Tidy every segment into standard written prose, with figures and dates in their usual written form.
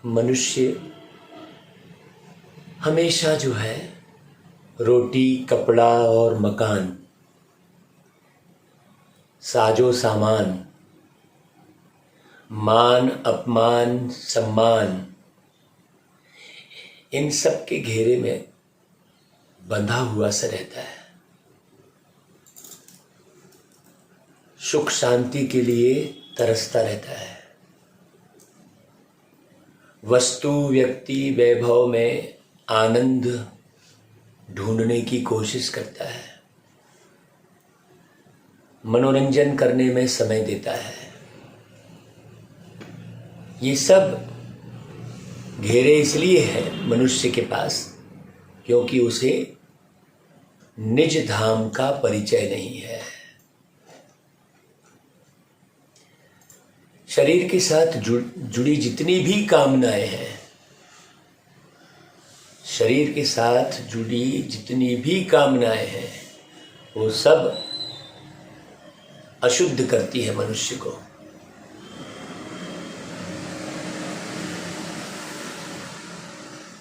मनुष्य हमेशा जो है रोटी, कपड़ा और मकान, साजो सामान, मान अपमान, सम्मान, इन सब के घेरे में बंधा हुआ सा रहता है। सुख शांति के लिए तरसता रहता है। वस्तु, व्यक्ति, वैभव में आनंद ढूंढने की कोशिश करता है। मनोरंजन करने में समय देता है। ये सब घेरे इसलिए हैं मनुष्य के पास क्योंकि उसे निज धाम का परिचय नहीं है। शरीर के साथ जुड़ी जितनी भी कामनाएं हैं, शरीर के साथ जुड़ी जितनी भी कामनाएं हैं, वो सब अशुद्ध करती है मनुष्य को।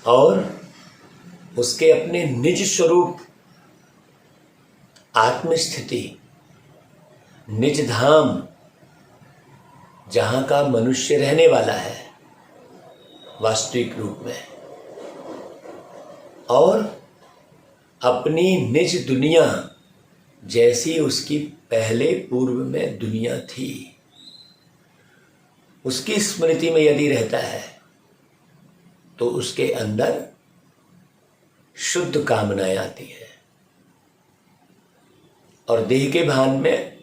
और उसके अपने निज स्वरूप, आत्मस्थिति, निज धाम, जहां का मनुष्य रहने वाला है वास्तविक रूप में, और अपनी निज दुनिया जैसी उसकी पहले पूर्व में दुनिया थी, उसकी स्मृति में यदि रहता है तो उसके अंदर शुद्ध कामनाएं आती है और देह के भान में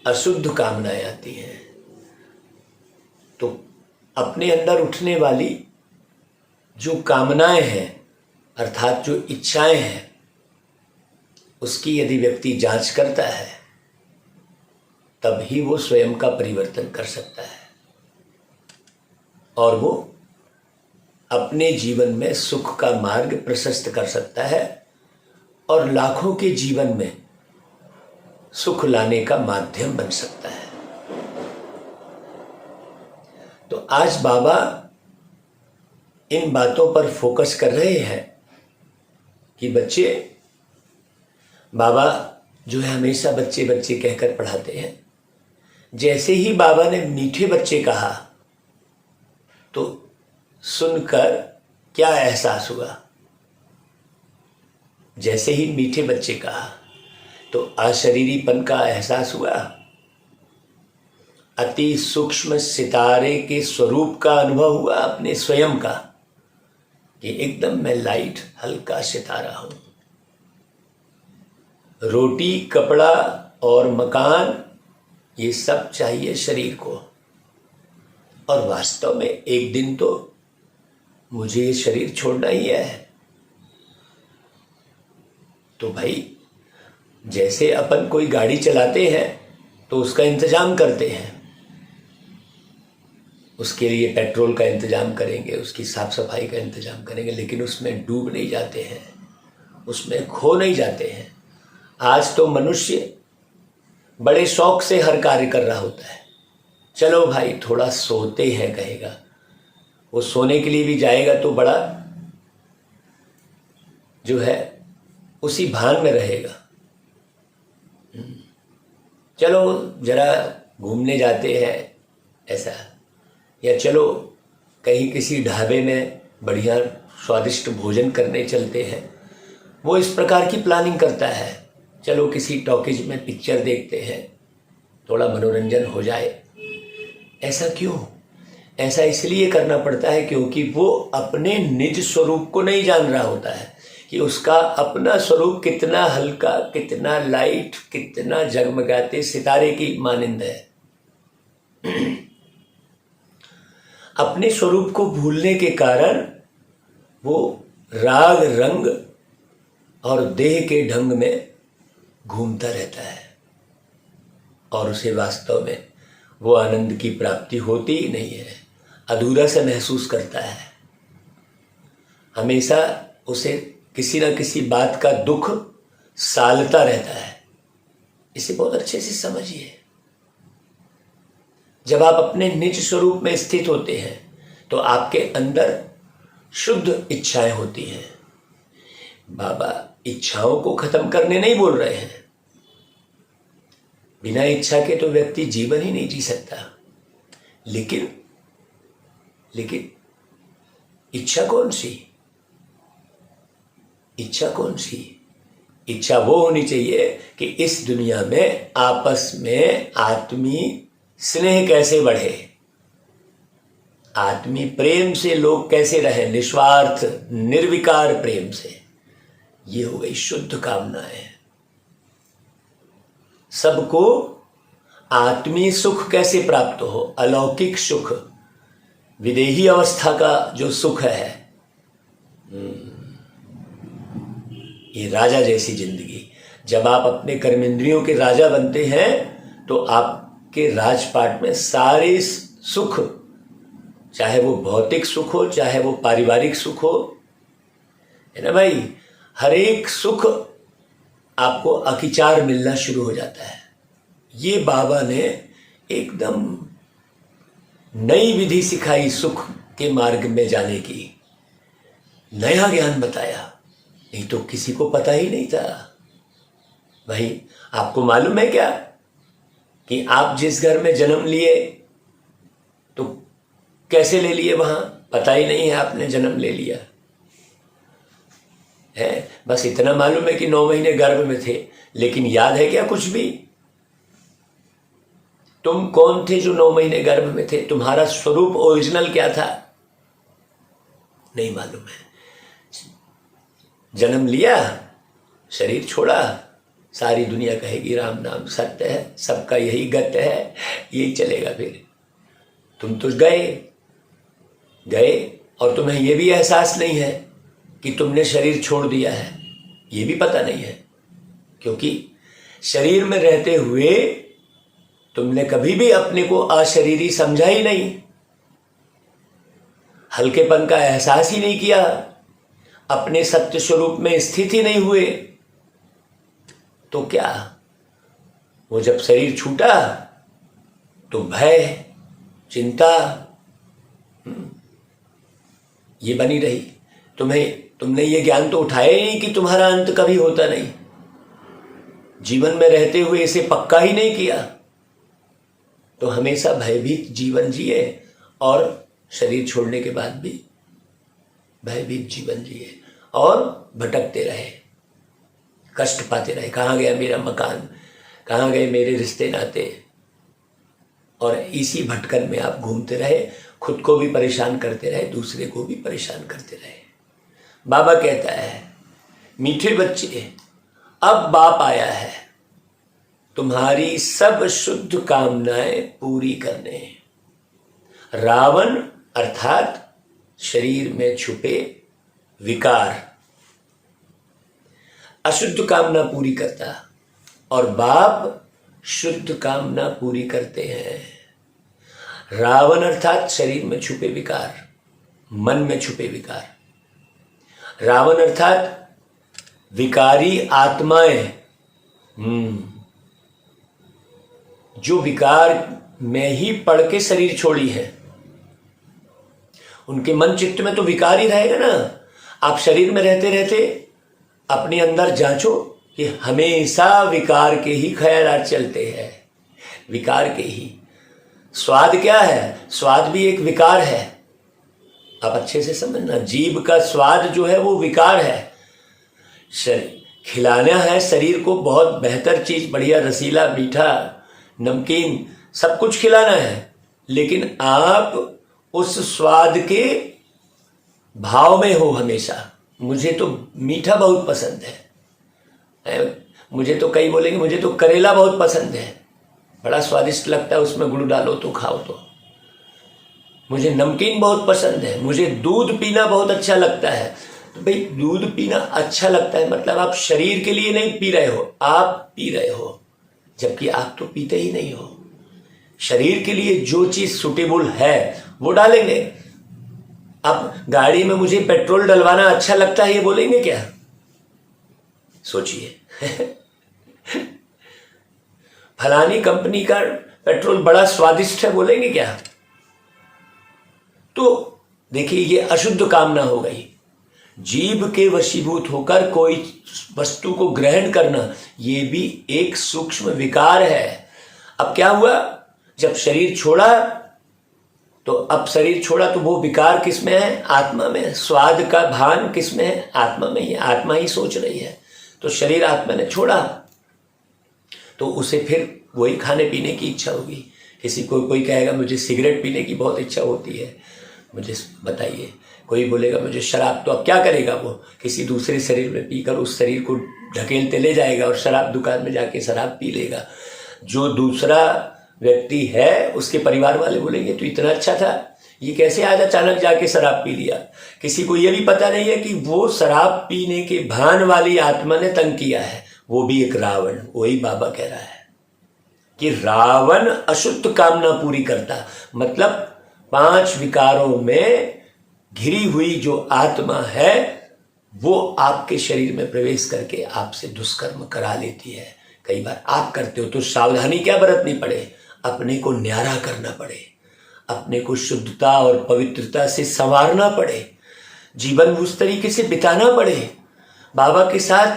अशुद्ध कामनाएं आती हैं। तो अपने अंदर उठने वाली जो कामनाएं हैं अर्थात जो इच्छाएं हैं, उसकी यदि व्यक्ति जांच करता है तब ही वो स्वयं का परिवर्तन कर सकता है और वो अपने जीवन में सुख का मार्ग प्रशस्त कर सकता है और लाखों के जीवन में सुख लाने का माध्यम बन सकता है। तो आज बाबा इन बातों पर फोकस कर रहे हैं कि बच्चे, बाबा जो है हमेशा बच्चे बच्चे कहकर पढ़ाते हैं। जैसे ही बाबा ने मीठे बच्चे कहा तो सुनकर क्या एहसास हुआ? जैसे ही मीठे बच्चे कहा तो अशरीरीपन का एहसास हुआ, अति सूक्ष्म सितारे के स्वरूप का अनुभव हुआ अपने स्वयं का कि एकदम मैं लाइट हल्का सितारा हूं। रोटी, कपड़ा और मकान ये सब चाहिए शरीर को, और वास्तव में एक दिन तो मुझे ये शरीर छोड़ना ही है। तो भाई जैसे अपन कोई गाड़ी चलाते हैं तो उसका इंतजाम करते हैं, उसके लिए पेट्रोल का इंतजाम करेंगे, उसकी साफ सफाई का इंतजाम करेंगे, लेकिन उसमें डूब नहीं जाते हैं, उसमें खो नहीं जाते हैं। आज तो मनुष्य बड़े शौक से हर कार्य कर रहा होता है। चलो भाई थोड़ा सोते हैं कहेगा, वो सोने के लिए भी जाएगा तो बड़ा जो है उसी भान में रहेगा। चलो जरा घूमने जाते हैं ऐसा, या चलो कहीं किसी ढाबे में बढ़िया स्वादिष्ट भोजन करने चलते हैं, वो इस प्रकार की प्लानिंग करता है। चलो किसी टॉकीज में पिक्चर देखते हैं, थोड़ा मनोरंजन हो जाए। ऐसा क्यों? ऐसा इसलिए करना पड़ता है क्योंकि वो अपने निज स्वरूप को नहीं जान रहा होता है कि उसका अपना स्वरूप कितना हल्का, कितना लाइट, कितना जगमगाते सितारे की मानिंद है। अपने स्वरूप को भूलने के कारण वो राग, रंग और देह के ढंग में घूमता रहता है और उसे वास्तव में वो आनंद की प्राप्ति होती ही नहीं है। अधूरा सा महसूस करता है। हमेशा उसे किसी न किसी बात का दुख सालता रहता है। इसे बहुत अच्छे से समझिए। जब आप अपने निज स्वरूप में स्थित होते हैं तो आपके अंदर शुद्ध इच्छाएं होती हैं। बाबा इच्छाओं को खत्म करने नहीं बोल रहे हैं। बिना इच्छा के तो व्यक्ति जीवन ही नहीं जी सकता। लेकिन इच्छा कौन सी? इच्छा कौन सी? इच्छा वो होनी चाहिए कि इस दुनिया में आपस में आत्मीय स्नेह कैसे बढ़े, आत्मीय प्रेम से लोग कैसे रहें, निस्वार्थ निर्विकार प्रेम से। ये हो गई शुद्ध कामनाएं। सबको आत्मीय सुख कैसे प्राप्त हो, अलौकिक सुख, विदेही अवस्था का जो सुख है, ये राजा जैसी जिंदगी। जब आप अपने कर्मेंद्रियों के राजा बनते हैं तो आपके राजपाट में सारे सुख, चाहे वो भौतिक सुख हो चाहे वो पारिवारिक सुख हो, है ना भाई, हर एक सुख आपको अकिचार मिलना शुरू हो जाता है। ये बाबा ने एकदम नई विधि सिखाई सुख के मार्ग में जाने की, नया ज्ञान बताया। नहीं तो किसी को पता ही नहीं था। भाई आपको मालूम है क्या कि आप जिस घर में जन्म लिए तो कैसे ले लिए, वहां पता ही नहीं है आपने जन्म ले लिया है। बस इतना मालूम है कि 9 महीने गर्भ में थे, लेकिन याद है क्या कुछ भी? तुम कौन थे जो 9 महीने गर्भ में थे? तुम्हारा स्वरूप ओरिजिनल क्या था? नहीं मालूम है। जन्म लिया, शरीर छोड़ा, सारी दुनिया कहेगी राम नाम सत्य है, सबका यही गत्य है, यही चलेगा। फिर तुम तो गए और तुम्हें यह भी एहसास नहीं है कि तुमने शरीर छोड़ दिया है, ये भी पता नहीं है। क्योंकि शरीर में रहते हुए तुमने कभी भी अपने को अशरीरी समझा ही नहीं, हल्केपन का एहसास ही नहीं किया, अपने सत्य स्वरूप में स्थित ही नहीं हुए। तो क्या वो जब शरीर छूटा तो भय, चिंता ये बनी रही। तुमने ये ज्ञान तो उठाया ही नहीं कि तुम्हारा अंत कभी होता नहीं। जीवन में रहते हुए इसे पक्का ही नहीं किया, तो हमेशा भयभीत जीवन जिए और शरीर छोड़ने के बाद भी भयभीत जीवन जिए और भटकते रहे, कष्ट पाते रहे। कहाँ गया मेरा मकान, कहाँ गए मेरे रिश्ते नाते, और इसी भटकन में आप घूमते रहे, खुद को भी परेशान करते रहे, दूसरे को भी परेशान करते रहे। बाबा कहता है, मीठे बच्चे अब बाप आया है तुम्हारी सब शुद्ध कामनाएं पूरी करने। रावण अर्थात शरीर में छुपे विकार अशुद्ध कामना पूरी करता, और बाप शुद्ध कामना पूरी करते हैं। रावण अर्थात शरीर में छुपे विकार, मन में छुपे विकार। रावण अर्थात विकारी आत्माएं, जो विकार में ही पड़ के शरीर छोड़ी है, उनके मन चित्त में तो विकार ही रहेगा ना। आप शरीर में रहते रहते अपने अंदर जांचो कि हमेशा विकार के ही ख्यालात चलते हैं, विकार के ही। स्वाद क्या है? स्वाद भी एक विकार है। आप अच्छे से समझना, जीभ का स्वाद जो है वो विकार है। खिलाना है शरीर को बहुत बेहतर चीज, बढ़िया रसीला, मीठा, नमकीन, सब कुछ खिलाना है, लेकिन आप उस स्वाद के भाव में हो हमेशा। मुझे तो मीठा बहुत पसंद है, मुझे तो कई बोलेंगे मुझे तो करेला बहुत पसंद है, बड़ा स्वादिष्ट लगता है, उसमें गुड़ डालो तो खाओ तो। मुझे नमकीन बहुत पसंद है, मुझे दूध पीना बहुत अच्छा लगता है। तो भाई दूध पीना अच्छा लगता है मतलब आप शरीर के लिए नहीं पी रहे हो, आप पी रहे हो, जबकि आप तो पीते ही नहीं हो। शरीर के लिए जो चीज सुटेबल है वो डालेंगे। अब गाड़ी में मुझे पेट्रोल डलवाना अच्छा लगता है, ये बोलेंगे क्या? सोचिए। फलानी कंपनी का पेट्रोल बड़ा स्वादिष्ट है, बोलेंगे क्या? तो देखिए ये अशुद्ध कामना हो गई। जीभ के वशीभूत होकर कोई वस्तु को ग्रहण करना, ये भी एक सूक्ष्म विकार है। अब क्या हुआ, जब शरीर छोड़ा तो अब शरीर छोड़ा तो वो विकार किस में है, आत्मा में। स्वाद का भान किस में है, आत्मा में ही। आत्मा ही सोच रही है। तो शरीर आत्मा ने छोड़ा तो उसे फिर वही खाने पीने की इच्छा होगी। किसी को कोई कहेगा मुझे सिगरेट पीने की बहुत इच्छा होती है, मुझे बताइए। कोई बोलेगा मुझे शराब, तो अब क्या करेगा वो, किसी दूसरे शरीर में पीकर उस शरीर को ढकेलते ले जाएगा और शराब दुकान में जाके शराब पी लेगा। जो दूसरा व्यक्ति है उसके परिवार वाले बोलेंगे तो इतना अच्छा था, ये कैसे आज अचानक जाके शराब पी लिया। किसी को ये भी पता नहीं है कि वो शराब पीने के भान वाली आत्मा ने तंग किया है, वो भी एक रावण। वही बाबा कह रहा है कि रावण अशुद्ध कामना पूरी करता, मतलब 5 विकारों में घिरी हुई जो आत्मा है वो आपके शरीर में प्रवेश करके आपसे दुष्कर्म करा लेती है। कई बार आप करते हो तो सावधानी क्या बरतनी पड़े, अपने को न्यारा करना पड़े, अपने को शुद्धता और पवित्रता से संवारना पड़े, जीवन उस तरीके से बिताना पड़े, बाबा के साथ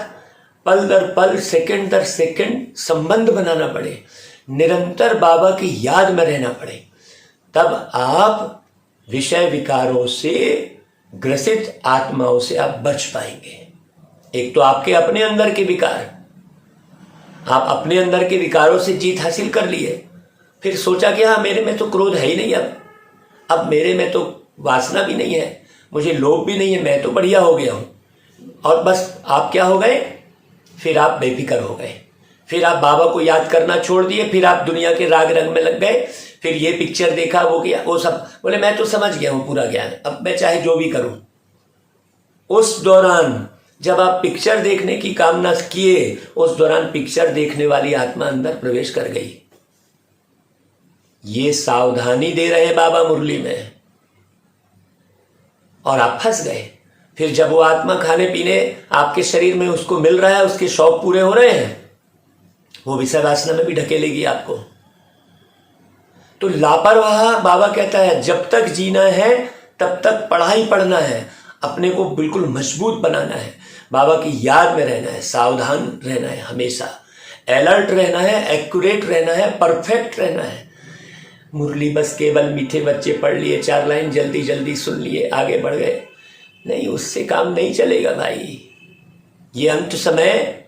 पल दर पल सेकंड दर सेकंड संबंध बनाना पड़े, निरंतर बाबा की याद में रहना पड़े। तब आप विषय विकारों से ग्रसित आत्माओं से आप बच पाएंगे। एक तो आपके अपने अंदर के विकार, आप अपने अंदर के विकारों से जीत हासिल कर लिए, फिर सोचा कि हाँ मेरे में तो क्रोध है ही नहीं, अब मेरे में तो वासना भी नहीं है, मुझे लोभ भी नहीं है, मैं तो बढ़िया हो गया हूं। और बस आप क्या हो गए, फिर आप बेफिक्र हो गए, फिर आप बाबा को याद करना छोड़ दिए, फिर आप दुनिया के राग रंग में लग गए, फिर ये पिक्चर देखा, वो किया, वो सब, बोले मैं तो समझ गया हूं पूरा ज्ञान, अब मैं चाहे जो भी करूं। उस दौरान जब आप पिक्चर देखने की कामना किए, उस दौरान पिक्चर देखने वाली आत्मा अंदर प्रवेश कर गई। ये सावधानी दे रहे हैं बाबा मुरली में, और आप फंस गए। फिर जब वो आत्मा खाने पीने आपके शरीर में उसको मिल रहा है, उसके शौक पूरे हो रहे हैं, वो विषय वासना में भी ढकेलेगी आपको। तो लापरवाह बाबा कहता है जब तक जीना है तब तक पढ़ाई पढ़ना है, अपने को बिल्कुल मजबूत बनाना है, बाबा की याद में रहना है, सावधान रहना है, हमेशा अलर्ट रहना है, एक्यूरेट रहना है, परफेक्ट रहना है। मुरली बस केवल मीठे बच्चे पढ़ लिए, 4 लाइन जल्दी जल्दी सुन लिए, आगे बढ़ गए, नहीं, उससे काम नहीं चलेगा भाई। ये अंत समय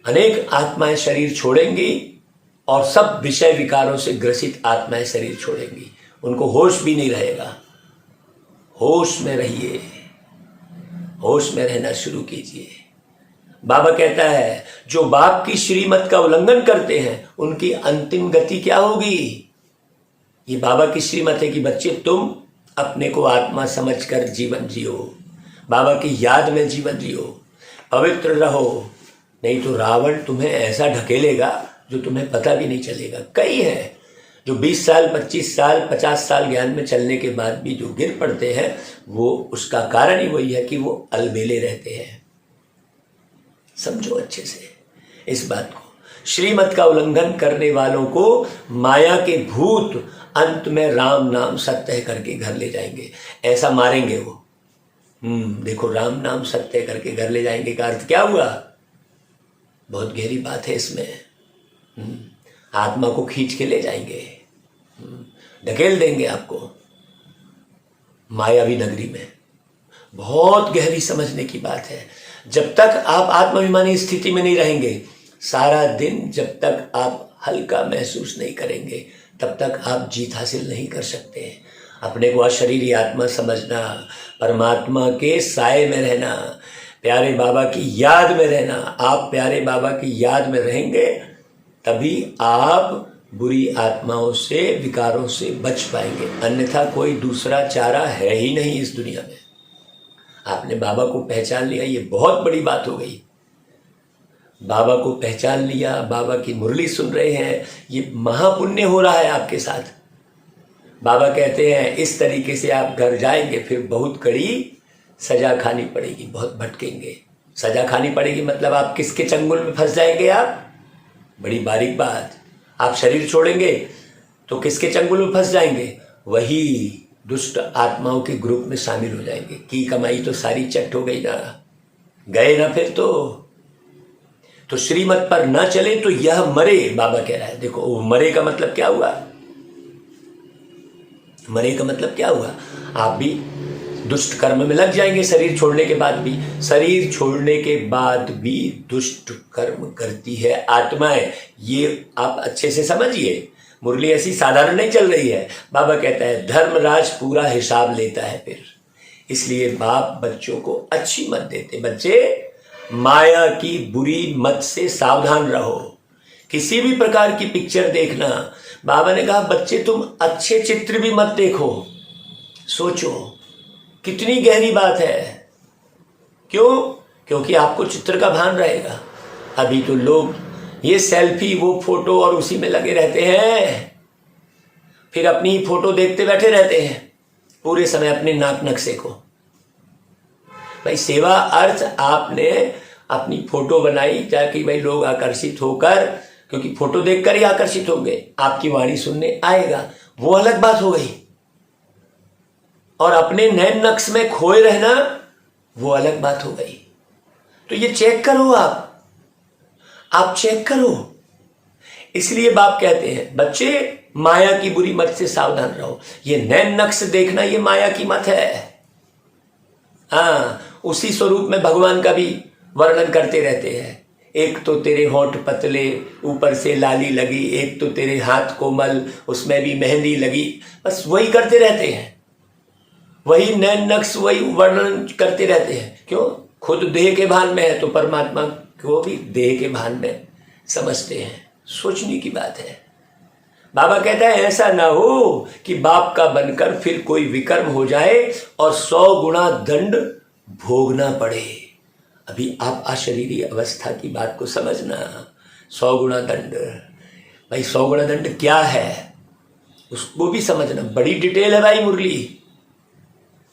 अनेक आत्माएं शरीर छोड़ेंगी और सब विषय विकारों से ग्रसित आत्माएं शरीर छोड़ेंगी, उनको होश भी नहीं रहेगा। होश में रहिए, होश में रहना शुरू कीजिए। बाबा कहता है जो बाप की श्रीमत का उल्लंघन करते हैं उनकी अंतिम गति क्या होगी। ये बाबा की श्रीमत है कि बच्चे तुम अपने को आत्मा समझकर जीवन जियो, बाबा की याद में जीवन जियो, पवित्र रहो, नहीं तो रावण तुम्हें ऐसा ढकेलेगा जो तुम्हें पता भी नहीं चलेगा। कई हैं जो 20 साल 25 साल 50 साल ज्ञान में चलने के बाद भी जो गिर पड़ते हैं, वो उसका कारण ही वही है कि वो अलबेले रहते हैं। समझो अच्छे से इस बात को। श्रीमत का उल्लंघन करने वालों को माया के भूत अंत में राम नाम सत्य है करके घर ले जाएंगे, ऐसा मारेंगे वो। देखो, राम नाम सत्य करके घर ले जाएंगे का अर्थ क्या हुआ, बहुत गहरी बात है इसमें। आत्मा को खींच के ले जाएंगे, ढकेल देंगे आपको मायावी नगरी में। बहुत गहरी समझने की बात है। जब तक आप आत्माभिमानी स्थिति में नहीं रहेंगे, सारा दिन जब तक आप हल्का महसूस नहीं करेंगे, तब तक आप जीत हासिल नहीं कर सकते। अपने को अशरीरी आत्मा समझना, परमात्मा के साए में रहना, प्यारे बाबा की याद में रहना। आप प्यारे बाबा की याद में रहेंगे तभी आप बुरी आत्माओं से, विकारों से बच पाएंगे, अन्यथा कोई दूसरा चारा है ही नहीं इस दुनिया में। आपने बाबा को पहचान लिया, ये बहुत बड़ी बात हो गई। बाबा को पहचान लिया, बाबा की मुरली सुन रहे हैं, ये महापुण्य हो रहा है आपके साथ। बाबा कहते हैं इस तरीके से आप घर जाएंगे, फिर बहुत कड़ी सजा खानी पड़ेगी, बहुत भटकेंगे। सजा खानी पड़ेगी मतलब आप किसके चंगुल में फंस जाएंगे। आप, बड़ी बारीक बात, आप शरीर छोड़ेंगे तो किसके चंगुल में फंस जाएंगे, वही दुष्ट आत्माओं के ग्रुप में शामिल हो जाएंगे। की कमाई तो सारी चट हो गई ना, गए ना फिर तो श्रीमत पर ना चले तो यह मरे, बाबा कह रहा है। देखो मरे का मतलब क्या हुआ, मरे का मतलब क्या हुआ, आप भी दुष्ट कर्म में लग जाएंगे शरीर छोड़ने के बाद भी। शरीर छोड़ने के बाद भी दुष्ट कर्म करती है आत्माएं, ये आप अच्छे से समझिए। मुरली ऐसी साधारण नहीं चल रही है। बाबा कहता है धर्मराज पूरा हिसाब लेता है फिर, इसलिए बाप बच्चों को अच्छी मत देते। बच्चे माया की बुरी मत से सावधान रहो। किसी भी प्रकार की पिक्चर देखना, बाबा ने कहा बच्चे तुम अच्छे चित्र भी मत देखो। सोचो कितनी गहरी बात है। क्यों? क्योंकि आपको चित्र का भान रहेगा। अभी तो लोग ये सेल्फी, वो फोटो और उसी में लगे रहते हैं, फिर अपनी फोटो देखते बैठे रहते हैं पूरे समय अपने नाक नक्शे को। भाई सेवा अर्थ आपने अपनी फोटो बनाई ताकि भाई लोग आकर्षित होकर, क्योंकि फोटो देखकर ही आकर्षित होंगे, आपकी वाणी सुनने आएगा, वो अलग बात हो गई। और अपने नैन नक्श में खोए रहना वो अलग बात हो गई। तो ये चेक करो, आप चेक करो। इसलिए बाप कहते हैं बच्चे माया की बुरी मत से सावधान रहो। ये नैन नक्श देखना ये माया की मत है। हाँ, उसी स्वरूप में भगवान का भी वर्णन करते रहते हैं। एक तो तेरे होंठ पतले ऊपर से लाली लगी, एक तो तेरे हाथ कोमल उसमें भी मेहंदी लगी। बस वही करते रहते हैं, वही नैन नक्श वही वर्णन करते रहते हैं। क्यों? खुद देह के भान में है तो परमात्मा को भी देह के भान में समझते हैं। सोचने की बात है। बाबा कहता है ऐसा ना हो कि बाप का बनकर फिर कोई विकर्म हो जाए और 100 गुना दंड भोगना पड़े। अभी आप अशरीरी अवस्था की बात को समझना। 100 गुना दंड, भाई 100 गुना दंड क्या है उसको भी समझना। बड़ी डिटेल है भाई मुरली।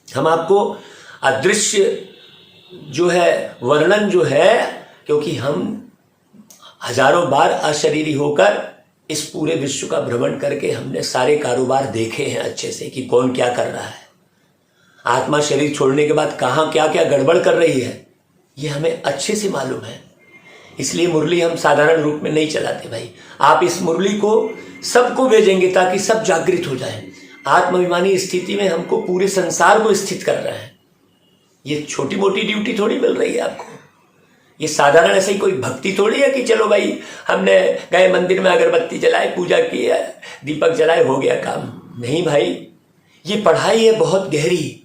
हम आपको अदृश्य जो है वर्णन जो है, क्योंकि हम हजारों बार अशरीरी होकर इस पूरे विश्व का भ्रमण करके हमने सारे कारोबार देखे हैं अच्छे से कि कौन क्या कर रहा है। आत्मा शरीर छोड़ने के बाद कहाँ क्या क्या गड़बड़ कर रही है ये हमें अच्छे से मालूम है। इसलिए मुरली हम साधारण रूप में नहीं चलाते भाई। आप इस मुरली को सबको भेजेंगे ताकि सब जागृत हो जाए। आत्माभिमानी स्थिति में हमको पूरे संसार को स्थित कर रहा है। ये छोटी मोटी ड्यूटी थोड़ी मिल रही है आपको। ये साधारण ऐसे ही कोई भक्ति थोड़ी है कि चलो भाई हमने गए मंदिर में अगरबत्ती जलाए, पूजा की, दीपक जलाए, हो गया काम। नहीं भाई, ये पढ़ाई है बहुत गहरी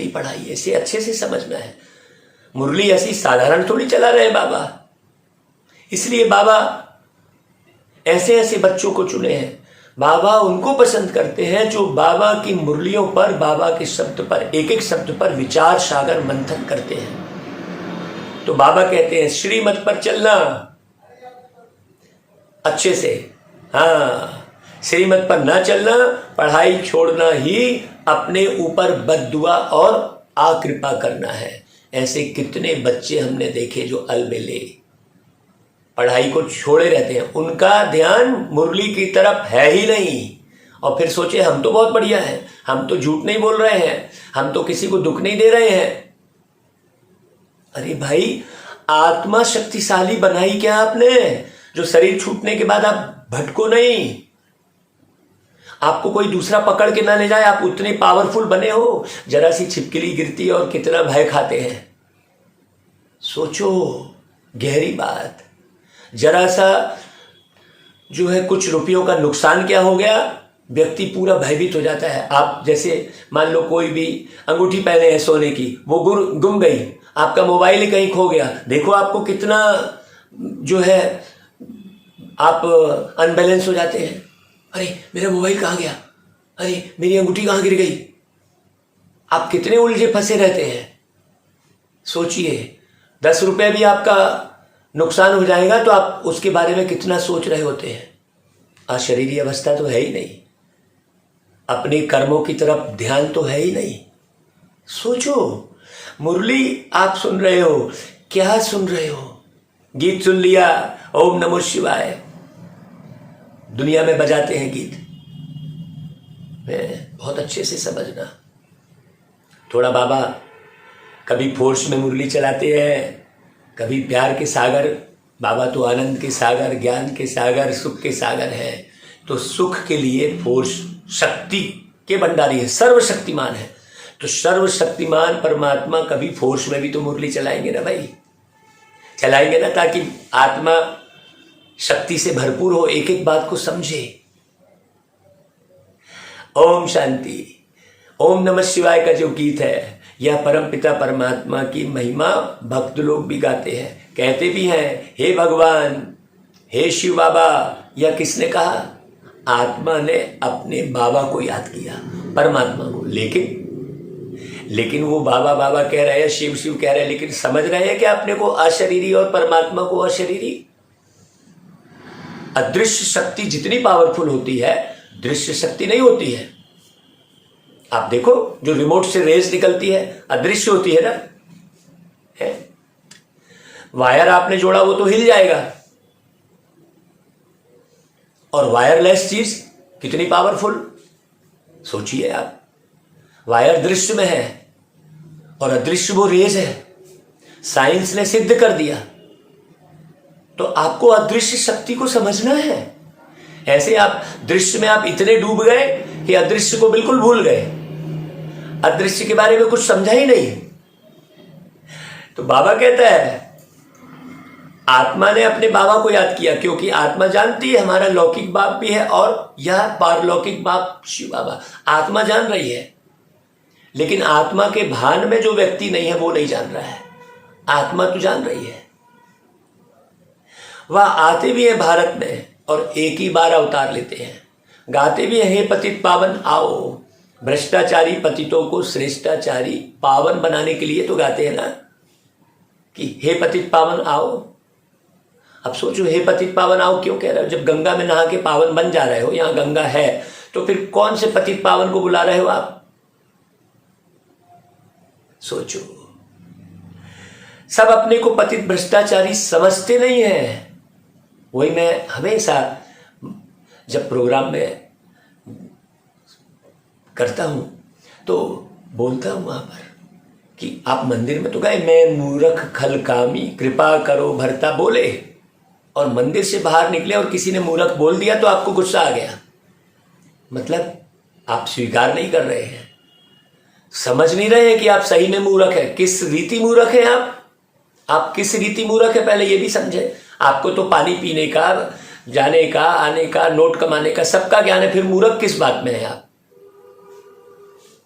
पढ़ाई है। इसे अच्छे से समझना है। मुरली ऐसी साधारण थोड़ी चला रहे बाबा। इसलिए बाबा ऐसे ऐसे बच्चों को चुने हैं। बाबा उनको पसंद करते हैं जो बाबा की मुरलियों पर, बाबा के शब्द पर, एक एक शब्द पर विचार सागर मंथन करते हैं। तो बाबा कहते हैं श्रीमत पर चलना अच्छे से। हाँ, श्रीमत पर ना चलना, पढ़ाई छोड़ना ही अपने ऊपर बद्दुआ और आकृपा करना है। ऐसे कितने बच्चे हमने देखे जो अलबेले पढ़ाई को छोड़े रहते हैं, उनका ध्यान मुरली की तरफ है ही नहीं। और फिर सोचे हम तो बहुत बढ़िया हैं, हम तो झूठ नहीं बोल रहे हैं, हम तो किसी को दुख नहीं दे रहे हैं। अरे भाई, आत्मा शक्तिशाली बनाई क्या आपने, जो शरीर छूटने के बाद आप भटको नहीं, आपको कोई दूसरा पकड़ के ना ले जाए। आप उतने पावरफुल बने हो, जरा सी छिपकली गिरती है और कितना भय खाते हैं। सोचो, गहरी बात। जरा सा जो है कुछ रुपयों का नुकसान क्या हो गया, व्यक्ति पूरा भयभीत हो जाता है। आप जैसे मान लो कोई भी अंगूठी पहने हैं सोने की, वो गुम गई, आपका मोबाइल ही कहीं खो गया, देखो आपको कितना जो है आप अनबैलेंस हो जाते हैं। अरे मेरा मोबाइल कहाँ गया, अरे मेरी अंगूठी कहाँ गिर गई। आप कितने उलझे फंसे रहते हैं। सोचिए, 10 रुपये भी आपका नुकसान हो जाएगा तो आप उसके बारे में कितना सोच रहे होते हैं। अशरीरी अवस्था तो है ही नहीं, अपने कर्मों की तरफ ध्यान तो है ही नहीं। सोचो, मुरली आप सुन रहे हो, क्या सुन रहे हो? गीत सुन लिया, ओम नमो शिवाय, दुनिया में बजाते हैं गीत, बहुत अच्छे से समझना। थोड़ा बाबा कभी फोर्स में मुरली चलाते हैं, कभी प्यार के सागर। बाबा तो आनंद के सागर, ज्ञान के सागर, सुख के सागर हैं। तो सुख के लिए फोर्स शक्ति के भंडारी है, सर्वशक्तिमान है। तो सर्वशक्तिमान परमात्मा कभी फोर्स में भी तो मुरली चलाएंगे ना भाई, चलाएंगे ना, ताकि आत्मा शक्ति से भरपूर हो, एक एक बात को समझे। ओम शांति। ओम नमः शिवाय का जो गीत है, यह परम पिता परमात्मा की महिमा भक्त लोग भी गाते हैं, कहते भी हैं, हे भगवान, हे शिव बाबा। यह किसने कहा? आत्मा ने अपने बाबा को याद किया, परमात्मा को। लेकिन वो बाबा बाबा कह रहे हैं, शिव शिव कह रहे हैं, लेकिन समझ रहे हैं क्या अपने को अशरीरी और परमात्मा को अशरीरी? अदृश्य शक्ति जितनी पावरफुल होती है, दृश्य शक्ति नहीं होती है। आप देखो, जो रिमोट से रेस निकलती है, अदृश्य होती है ना, है? वायर आपने जोड़ा, वो तो हिल जाएगा। और वायरलेस चीज कितनी पावरफुल, सोचिए आप। वायर दृश्य में है और अदृश्य वो रेज है, साइंस ने सिद्ध कर दिया। तो आपको अदृश्य शक्ति को समझना है। ऐसे आप दृश्य में आप इतने डूब गए कि अदृश्य को बिल्कुल भूल गए, अदृश्य के बारे में कुछ समझा ही नहीं। तो बाबा कहता है, आत्मा ने अपने बाबा को याद किया, क्योंकि आत्मा जानती है हमारा लौकिक बाप भी है और यह पारलौकिक बाप शिव बाबा। आत्मा जान रही है, लेकिन आत्मा के भान में जो व्यक्ति नहीं है वो नहीं जान रहा है। आत्मा तो जान रही है। वह आते भी है भारत में और एक ही बार अवतार लेते हैं, गाते भी हैं, हे पतित पावन आओ। भ्रष्टाचारी पतितों को श्रेष्ठाचारी पावन बनाने के लिए तो गाते हैं ना, कि हे पतित पावन आओ। अब सोचो, हे पतित पावन आओ क्यों कह रहे हो? जब गंगा में नहा के पावन बन जा रहे हो, यहां गंगा है, तो फिर कौन से पतित पावन को बुला रहे हो आप? सोचो। सब अपने को पतित भ्रष्टाचारी समझते नहीं है। वही मैं हमेशा जब प्रोग्राम में करता हूं तो बोलता हूं वहां पर कि आप मंदिर में तो गए, मैं मूर्ख खलकामी कृपा करो भरता बोले, और मंदिर से बाहर निकले और किसी ने मूर्ख बोल दिया तो आपको गुस्सा आ गया। मतलब आप स्वीकार नहीं कर रहे हैं, समझ नहीं रहे हैं कि आप सही में मूर्ख है। किस रीति मूर्ख है आप किस रीति मूर्ख है, पहले ये भी समझे। आपको तो पानी पीने का, जाने का, आने का, नोट कमाने का सबका ज्ञान है, फिर मूर्ख किस बात में है आप?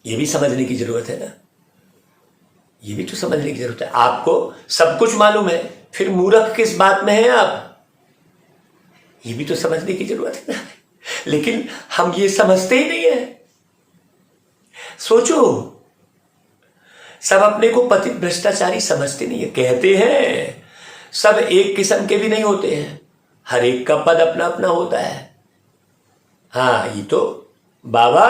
ये भी समझने की जरूरत है ना, ये भी तो समझने की जरूरत है। आपको सब कुछ मालूम है, फिर मूर्ख किस बात में है आप? ये भी तो समझने की जरूरत है ना। लेकिन हम ये समझते ही नहीं है। सोचो, सब अपने को पतित भ्रष्टाचारी समझते नहीं है। कहते हैं सब एक किस्म के भी नहीं होते हैं, हर एक का पद अपना अपना होता है। हाँ, ये तो बाबा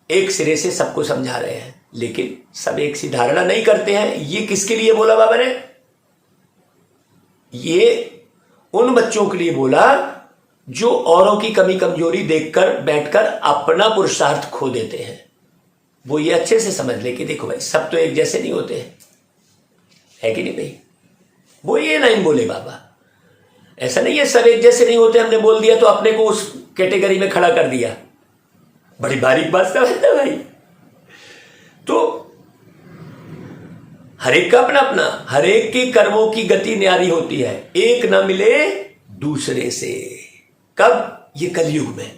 एक सिरे से सबको समझा रहे हैं, लेकिन सब एक सी धारणा नहीं करते हैं। ये किसके लिए बोला बाबा ने? ये उन बच्चों के लिए बोला जो औरों की कमी कमजोरी देखकर बैठकर अपना पुरुषार्थ खो देते हैं। वो ये अच्छे से समझ ले कि देखो भाई, सब तो एक जैसे नहीं होते हैं, है कि नहीं भाई? वो ये लाइन बोले बाबा, ऐसा नहीं है सब एक जैसे नहीं होते, हमने बोल दिया तो अपने को उस कैटेगरी में खड़ा कर दिया। बड़ी बारीक बात समझता भाई। तो हर एक का अपना अपना, हर एक के कर्मों की गति न्यारी होती है, एक ना मिले दूसरे से। कब? ये कलयुग में।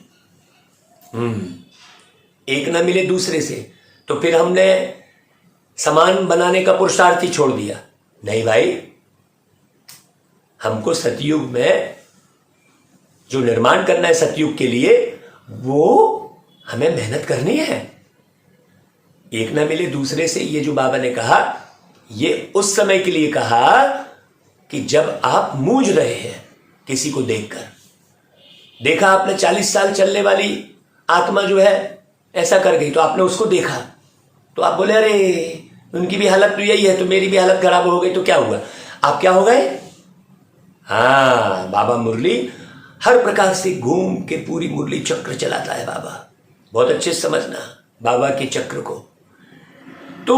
एक ना मिले दूसरे से, तो फिर हमने समान बनाने का पुरुषार्थ ही छोड़ दिया। नहीं भाई, हमको सतयुग में जो निर्माण करना है सतयुग के लिए, वो हमें मेहनत करनी है। एक ना मिले दूसरे से, ये जो बाबा ने कहा, ये उस समय के लिए कहा कि जब आप मूझ रहे हैं किसी को देखकर। देखा आपने 40 साल चलने वाली आत्मा जो है ऐसा कर गई, तो आपने उसको देखा तो आप बोले अरे उनकी भी हालत तो यही है, तो मेरी भी हालत खराब हो गई, तो क्या हुआ? आप क्या हो गए? हाँ, बाबा मुरली हर प्रकार से घूम के पूरी मुरली चक्र चलाता है बाबा। बहुत अच्छे से समझना बाबा के चक्र को। तो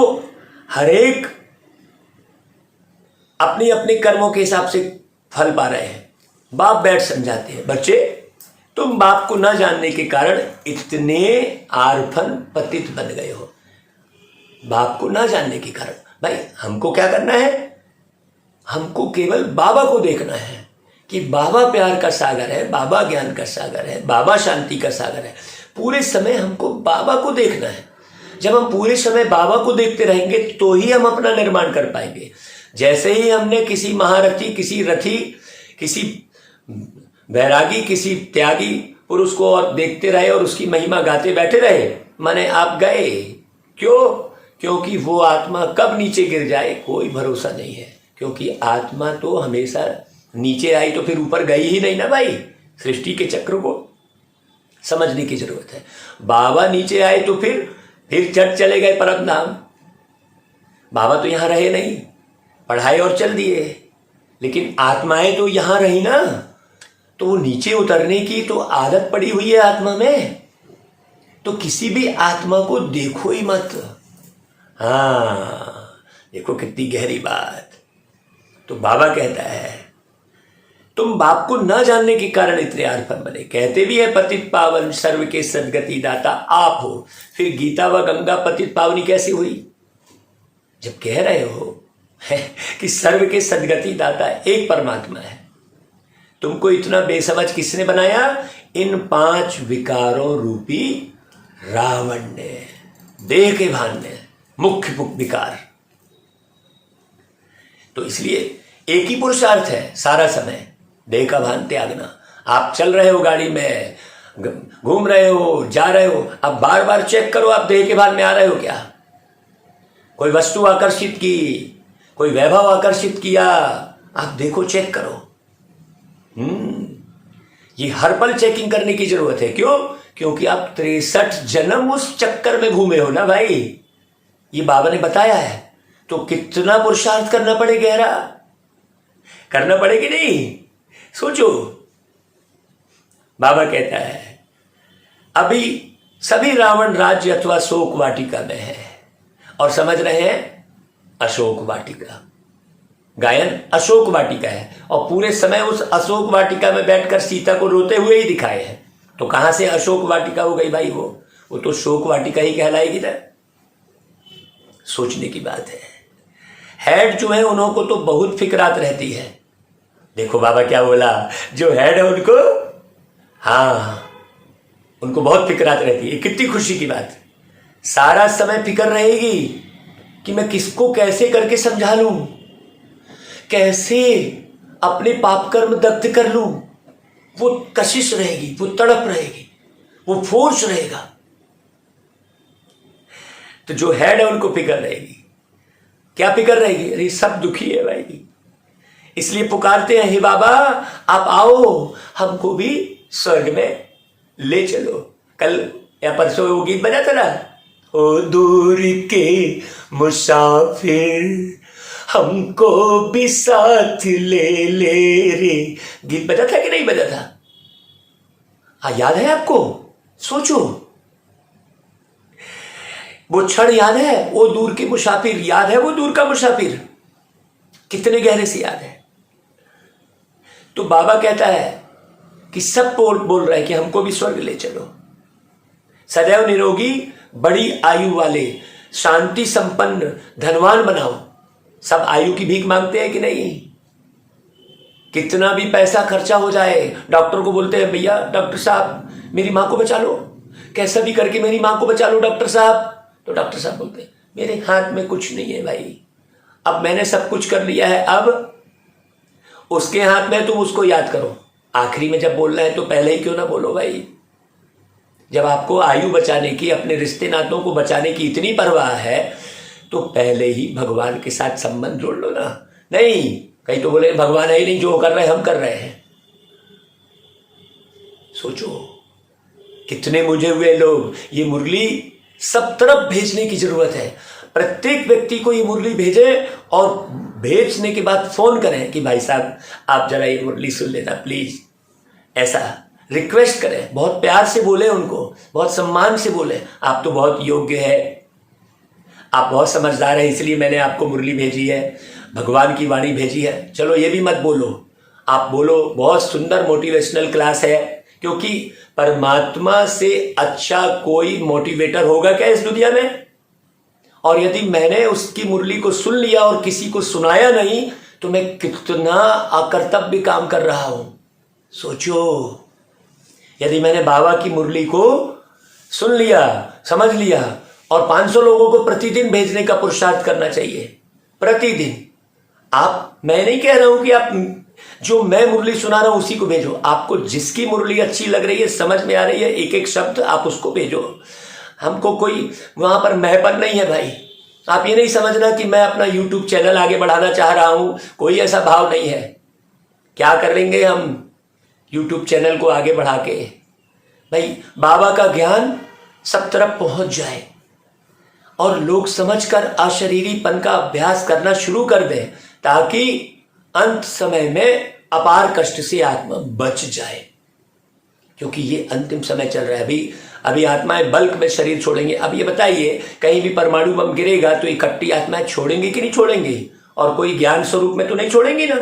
हर एक अपने अपने कर्मों के हिसाब से फल पा रहे हैं। बाप बैठ समझाते हैं, बच्चे तुम बाप को न जानने के कारण इतने आरफन पतित बन गए हो। बाप को न जानने के कारण भाई हमको क्या करना है, हमको केवल बाबा को देखना है कि बाबा प्यार का सागर है, बाबा ज्ञान का सागर है, बाबा शांति का सागर है। पूरे समय हमको बाबा को देखना है। जब हम पूरे समय बाबा को देखते रहेंगे तो ही हम अपना निर्माण कर पाएंगे। जैसे ही हमने किसी महारथी, किसी रथी, किसी वैरागी, किसी त्यागी पुरुष को और देखते रहे और उसकी महिमा गाते बैठे रहे, माने आप गए। क्यों? क्योंकि वो आत्मा कब नीचे गिर जाए कोई भरोसा नहीं है। क्योंकि आत्मा तो हमेशा नीचे आई तो फिर ऊपर गई ही नहीं ना भाई। सृष्टि के चक्र को समझने की जरूरत है। बाबा नीचे आए तो फिर चट चले गए परम धाम। बाबा तो यहां रहे नहीं, पढ़ाए और चल दिए, लेकिन आत्माएं तो यहां रही ना। तो वो नीचे उतरने की तो आदत पड़ी हुई है आत्मा में। तो किसी भी आत्मा को देखो ही मत। हाँ, देखो कितनी गहरी बात। तो बाबा कहता है तुम बाप को न जानने के कारण इतने आरफन बने। कहते भी है पतित पावन सर्व के सदगति दाता आप हो। फिर गीता व गंगा पतित पावनी कैसी हुई? जब कह रहे हो कि सर्व के सदगति दाता एक परमात्मा है, तुमको इतना बेसमझ किसने बनाया? इन 5 विकारों रूपी रावण ने, देह के भान ने, मुख्य विकार। तो इसलिए एक ही पुरुषार्थ है सारा समय, देह का भान त्यागना। आप चल रहे हो गाड़ी में, घूम रहे हो, जा रहे हो, अब बार बार चेक करो आप देह के भान में आ रहे हो क्या। कोई वस्तु आकर्षित की, कोई वैभव आकर्षित किया, आप देखो, चेक करो। ये हर पल चेकिंग करने की जरूरत है। क्यों? क्योंकि आप 63 जन्म उस चक्कर में घूमे हो ना भाई। ये बाबा ने बताया है। तो कितना पुरुषार्थ करना पड़े, गहरा करना पड़ेगी नहीं? सोचो। बाबा कहता है अभी सभी रावण राज्य अथवा शोक वाटिका में है। और समझ रहे हैं अशोक वाटिका, गायन अशोक वाटिका है। और पूरे समय उस अशोक वाटिका में बैठकर सीता को रोते हुए ही दिखाए हैं। तो कहां से अशोक वाटिका हो गई भाई? वो तो शोक वाटिका ही कहलाएगी ना। सोचने की बात है। हेड जो है उन्हों को तो बहुत फिक्रात रहती है। देखो बाबा क्या बोला, जो हेड है उनको, हाँ, उनको बहुत फिक्रात रहती है। कितनी खुशी की बात। सारा समय फिक्र रहेगी कि मैं किसको कैसे करके समझा लूं, कैसे अपने पाप कर्म दग्ध कर लूं। वो कशिश रहेगी, वो तड़प रहेगी, वो फोर्स रहेगा। तो जो हेड है उनको फिक्र रहेगी। क्या फिक्र रहेगी? अरे सब दुखी है भाई, इसलिए पुकारते हैं हे बाबा आप आओ, हमको भी स्वर्ग में ले चलो। कल या परसों वो गीत बजा था ना, ओ दूर के मुसाफिर हमको भी साथ ले ले रे। गीत बजा था कि नहीं बजा था? हाँ, याद है आपको? सोचो, वो क्षण याद है? वो दूर के मुसाफिर याद है? वो दूर का मुसाफिर कितने गहरे से याद है। तो बाबा कहता है कि सब बोल रहे हैं कि हमको भी स्वर्ग ले चलो। सदैव निरोगी, बड़ी आयु वाले, शांति संपन्न, धनवान बनाओ। सब आयु की भीख मांगते हैं कि नहीं? कितना भी पैसा खर्चा हो जाए, डॉक्टर को बोलते हैं भैया डॉक्टर साहब मेरी मां को बचा लो, कैसा भी करके मेरी मां को बचा लो डॉक्टर साहब। तो डॉक्टर साहब बोलते हैं मेरे हाथ में कुछ नहीं है भाई, अब मैंने सब कुछ कर लिया है, अब उसके हाथ में, तुम उसको याद करो। आखिरी में जब बोलना है तो पहले ही क्यों ना बोलो भाई। जब आपको आयु बचाने की, अपने रिश्ते नातों को बचाने की इतनी परवाह है तो पहले ही भगवान के साथ संबंध जोड़ लो ना। नहीं, कहीं तो बोले भगवान है ही नहीं, जो कर रहे हैं हम कर रहे हैं। सोचो कितने मुझे हुए लोग। ये मुरली सब तरफ भेजने की जरूरत है। प्रत्येक व्यक्ति को ये मुरली भेजे और भेजने के बाद फोन करें कि भाई साहब आप जरा ये मुरली सुन लेना प्लीज। ऐसा रिक्वेस्ट करें, बहुत प्यार से बोले उनको, बहुत सम्मान से बोले, आप तो बहुत योग्य है, आप बहुत समझदार हैं, इसलिए मैंने आपको मुरली भेजी है, भगवान की वाणी भेजी है। चलो ये भी मत बोलो, आप बोलो बहुत सुंदर मोटिवेशनल क्लास है, क्योंकि परमात्मा से अच्छा कोई मोटिवेटर होगा क्या इस दुनिया में? और यदि मैंने उसकी मुरली को सुन लिया और किसी को सुनाया नहीं, तो मैं कितना अकर्तव्य काम कर रहा हूं। सोचो, यदि मैंने बाबा की मुरली को सुन लिया, समझ लिया, और 500 लोगों को प्रतिदिन भेजने का पुरुषार्थ करना चाहिए, प्रतिदिन। मैं नहीं कह रहा हूं कि आप जो मैं मुरली सुना रहा हूं उसी को भेजो, आपको जिसकी मुरली अच्छी लग रही है, समझ में आ रही है, एक एक शब्द आप उसको भेजो। हमको कोई वहां पर महपन नहीं है भाई। आप ये नहीं समझना कि मैं अपना YouTube चैनल आगे बढ़ाना चाह रहा हूं, कोई ऐसा भाव नहीं है। क्या कर लेंगे हम YouTube चैनल को आगे बढ़ा के? भाई बाबा का ज्ञान सब तरफ पहुंच जाए और लोग समझकर अशरीरीपन का अभ्यास करना शुरू कर दें, ताकि अंत समय में अपार कष्ट से आत्मा बच जाए। क्योंकि ये अंतिम समय चल रहा है। अभी आत्माएं बल्क में शरीर छोड़ेंगे। अब ये बताइए, कहीं भी परमाणु बम गिरेगा तो इकट्ठी आत्माएं छोड़ेंगी कि नहीं छोड़ेंगी? और कोई ज्ञान स्वरूप में तो नहीं छोड़ेंगी ना,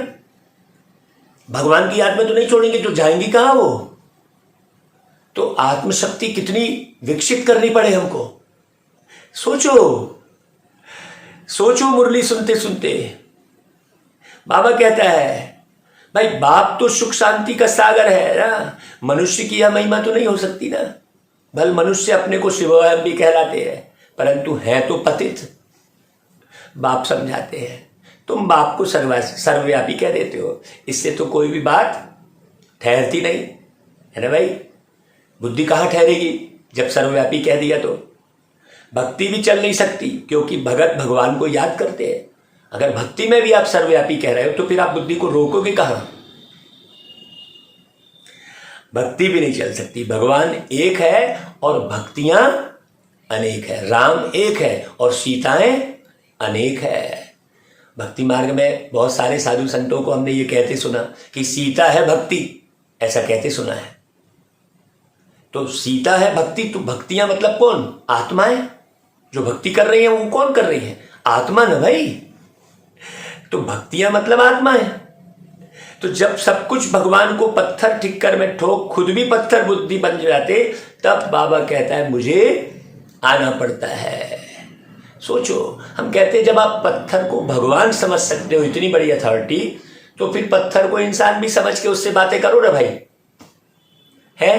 भगवान की याद में तो नहीं छोड़ेंगे, तो जाएंगी कहां वो? तो आत्मशक्ति कितनी विकसित करनी पड़े हमको। सोचो मुरली सुनते सुनते। बाबा कहता है भाई, बाप तो सुख शांति का सागर है ना, मनुष्य की यह महिमा तो नहीं हो सकती ना। भल मनुष्य अपने को शिवोहम भी कहलाते हैं, परंतु है तो पतित। बाप समझाते हैं, तुम बाप को सर्वव्यापी कह देते हो, इससे तो कोई भी बात ठहरती नहीं है ना भाई। बुद्धि कहाँ ठहरेगी जब सर्वव्यापी कह दिया? तो भक्ति भी चल नहीं सकती, क्योंकि भगत भगवान को याद करते हैं। अगर भक्ति में भी आप सर्वव्यापी कह रहे हो, तो फिर आप बुद्धि को रोकोगे कहां? भक्ति भी नहीं चल सकती। भगवान एक है और भक्तियां अनेक है। राम एक है और सीताएं अनेक है। भक्ति मार्ग में बहुत सारे साधु संतों को हमने ये कहते सुना कि सीता है भक्ति, ऐसा कहते सुना है। तो सीता है भक्ति, तो भक्तियां मतलब कौन? आत्माएं जो भक्ति कर रही हैं। वो कौन कर रही है? आत्मा ना भाई। तो भक्तियां मतलब आत्मा है। तो जब सब कुछ भगवान को पत्थर ठिक्कर में ठोक खुद भी पत्थर बुद्धि बन जाते, तब बाबा कहता है मुझे आना पड़ता है। सोचो, हम कहते हैं जब आप पत्थर को भगवान समझ सकते हो, इतनी बड़ी अथॉरिटी, तो फिर पत्थर को इंसान भी समझ के उससे बातें करो ना भाई। है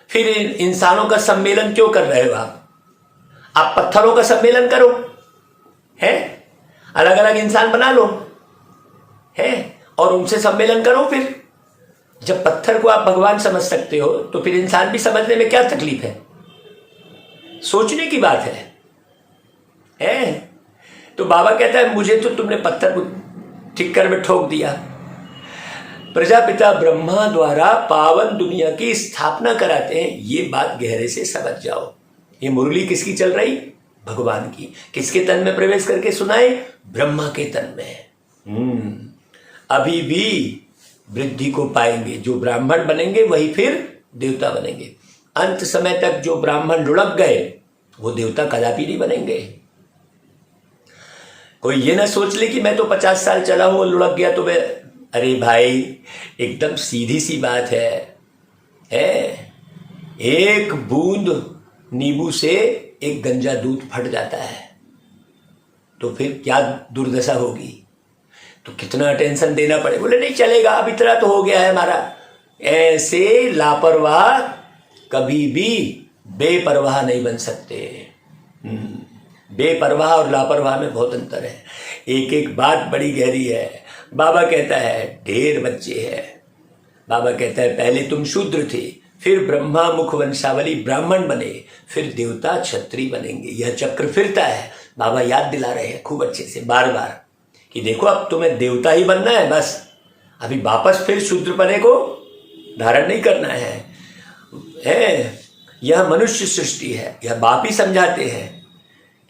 फिर इंसानों का सम्मेलन क्यों कर रहे हो आप पत्थरों का सम्मेलन करो, है अलग अलग इंसान बना लो, है और उनसे सम्मेलन करो। फिर जब पत्थर को आप भगवान समझ सकते हो, तो फिर इंसान भी समझने में क्या तकलीफ है? सोचने की बात है। तो बाबा कहता है मुझे तो तुमने पत्थर को ठिक्कर में ठोक दिया। प्रजापिता ब्रह्मा द्वारा पावन दुनिया की स्थापना कराते हैं, ये बात गहरे से समझ जाओ। ये मुरली किसकी चल रही? भगवान की। किसके तन में प्रवेश करके सुनाए? ब्रह्मा के तन में। अभी भी वृद्धि को पाएंगे। जो ब्राह्मण बनेंगे वही फिर देवता बनेंगे। अंत समय तक जो ब्राह्मण लुढ़क गए वो देवता कदापि नहीं बनेंगे। कोई ये ना सोच ले कि मैं तो 50 साल चला हूं और लुढ़क गया तो मैं, अरे भाई एकदम सीधी सी बात है। एक बूंद नींबू से एक गंजा दूध फट जाता है, तो फिर क्या दुर्दशा होगी? तो कितना टेंशन देना पड़े। बोले नहीं चलेगा, अब इतना तो हो गया है हमारा। ऐसे लापरवाह कभी भी बेपरवाह नहीं बन सकते। बेपरवाह और लापरवाह में बहुत अंतर है। एक एक बात बड़ी गहरी है। बाबा कहता है ढेर बच्चे हैं। बाबा कहता है पहले तुम शूद्र थे, फिर ब्रह्मा मुख वंशावली ब्राह्मण बने, फिर देवता क्षत्रिय बनेंगे। यह चक्र फिरता है। बाबा याद दिला रहे हैं खूब अच्छे से बार बार कि देखो अब तुम्हें देवता ही बनना है, बस अभी वापस फिर शूद्रपने को धारण नहीं करना है। यह मनुष्य सृष्टि है। यह बाप ही समझाते हैं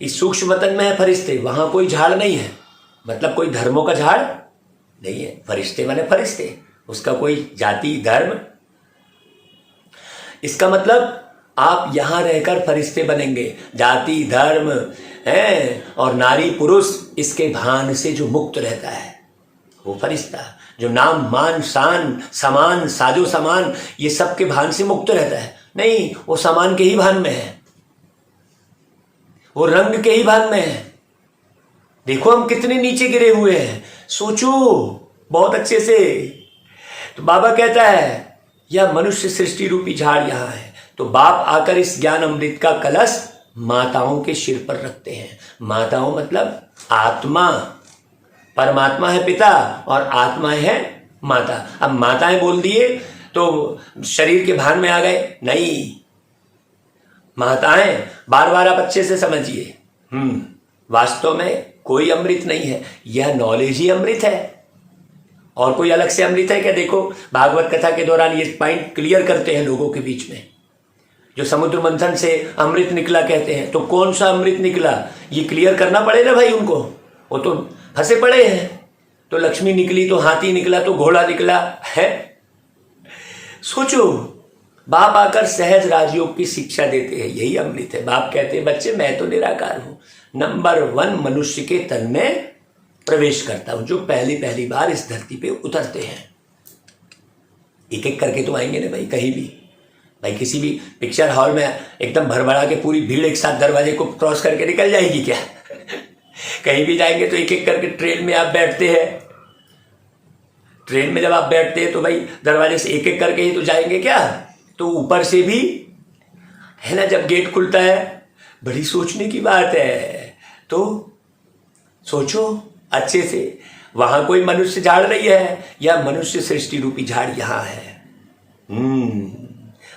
कि सूक्ष्म वतन में है फरिश्ते, वहां कोई झाड़ नहीं है, मतलब कोई धर्मों का झाड़ नहीं है। फरिश्ते माने फरिश्ते, उसका कोई जाति धर्म इसका मतलब आप यहां रहकर फरिश्ते बनेंगे। जाति धर्म है और नारी पुरुष इसके भान से जो मुक्त रहता है वो फरिश्ता, जो नाम मान शान समान साजो समान ये सब के भान से मुक्त रहता है। नहीं, वो सामान के ही भान में है, वो रंग के ही भान में है। देखो हम कितने नीचे गिरे हुए हैं, सोचो बहुत अच्छे से। तो बाबा कहता है यह मनुष्य सृष्टि रूपी झाड़ यहां है। तो बाप आकर इस ज्ञान अमृत का कलश माताओं के सिर पर रखते हैं। माताओं मतलब आत्मा, परमात्मा है पिता और आत्मा है माता। अब माताएं बोल दिए तो शरीर के भान में आ गए, नहीं, माताएं बार बार आप अच्छे से समझिए। वास्तव में कोई अमृत नहीं है, यह नॉलेज ही अमृत है। और कोई अलग से अमृत है क्या? देखो भागवत कथा के दौरान ये पॉइंट क्लियर करते हैं लोगों के बीच में। जो समुद्र मंथन से अमृत निकला कहते हैं, तो कौन सा अमृत निकला ये क्लियर करना पड़ेगा भाई उनको, वो तो फंसे पड़े हैं। तो लक्ष्मी निकली तो हाथी निकला तो घोड़ा निकला है। सोचो, बाप आकर सहज राजयोग की शिक्षा देते हैं, यही अमृत है। बाप कहते हैं बच्चे मैं तो निराकार हूं, नंबर 1 मनुष्य के तन में प्रवेश करता हूं, जो पहली बार इस धरती पे उतरते हैं। एक एक करके तो आएंगे ना भाई, कहीं भी भाई किसी भी पिक्चर हॉल में एकदम भरभरा के पूरी भीड़ एक साथ दरवाजे को क्रॉस करके निकल जाएगी क्या? कहीं भी जाएंगे तो एक एक करके। ट्रेन में आप बैठते हैं, ट्रेन में जब आप बैठते हैं तो भाई दरवाजे से एक एक करके ही तो जाएंगे क्या? तो ऊपर से भी है ना, जब गेट खुलता है, बड़ी सोचने की बात है। तो सोचो अच्छे से, वहां कोई मनुष्य झाड़ रही है या मनुष्य सृष्टि रूपी झाड़ यहां है।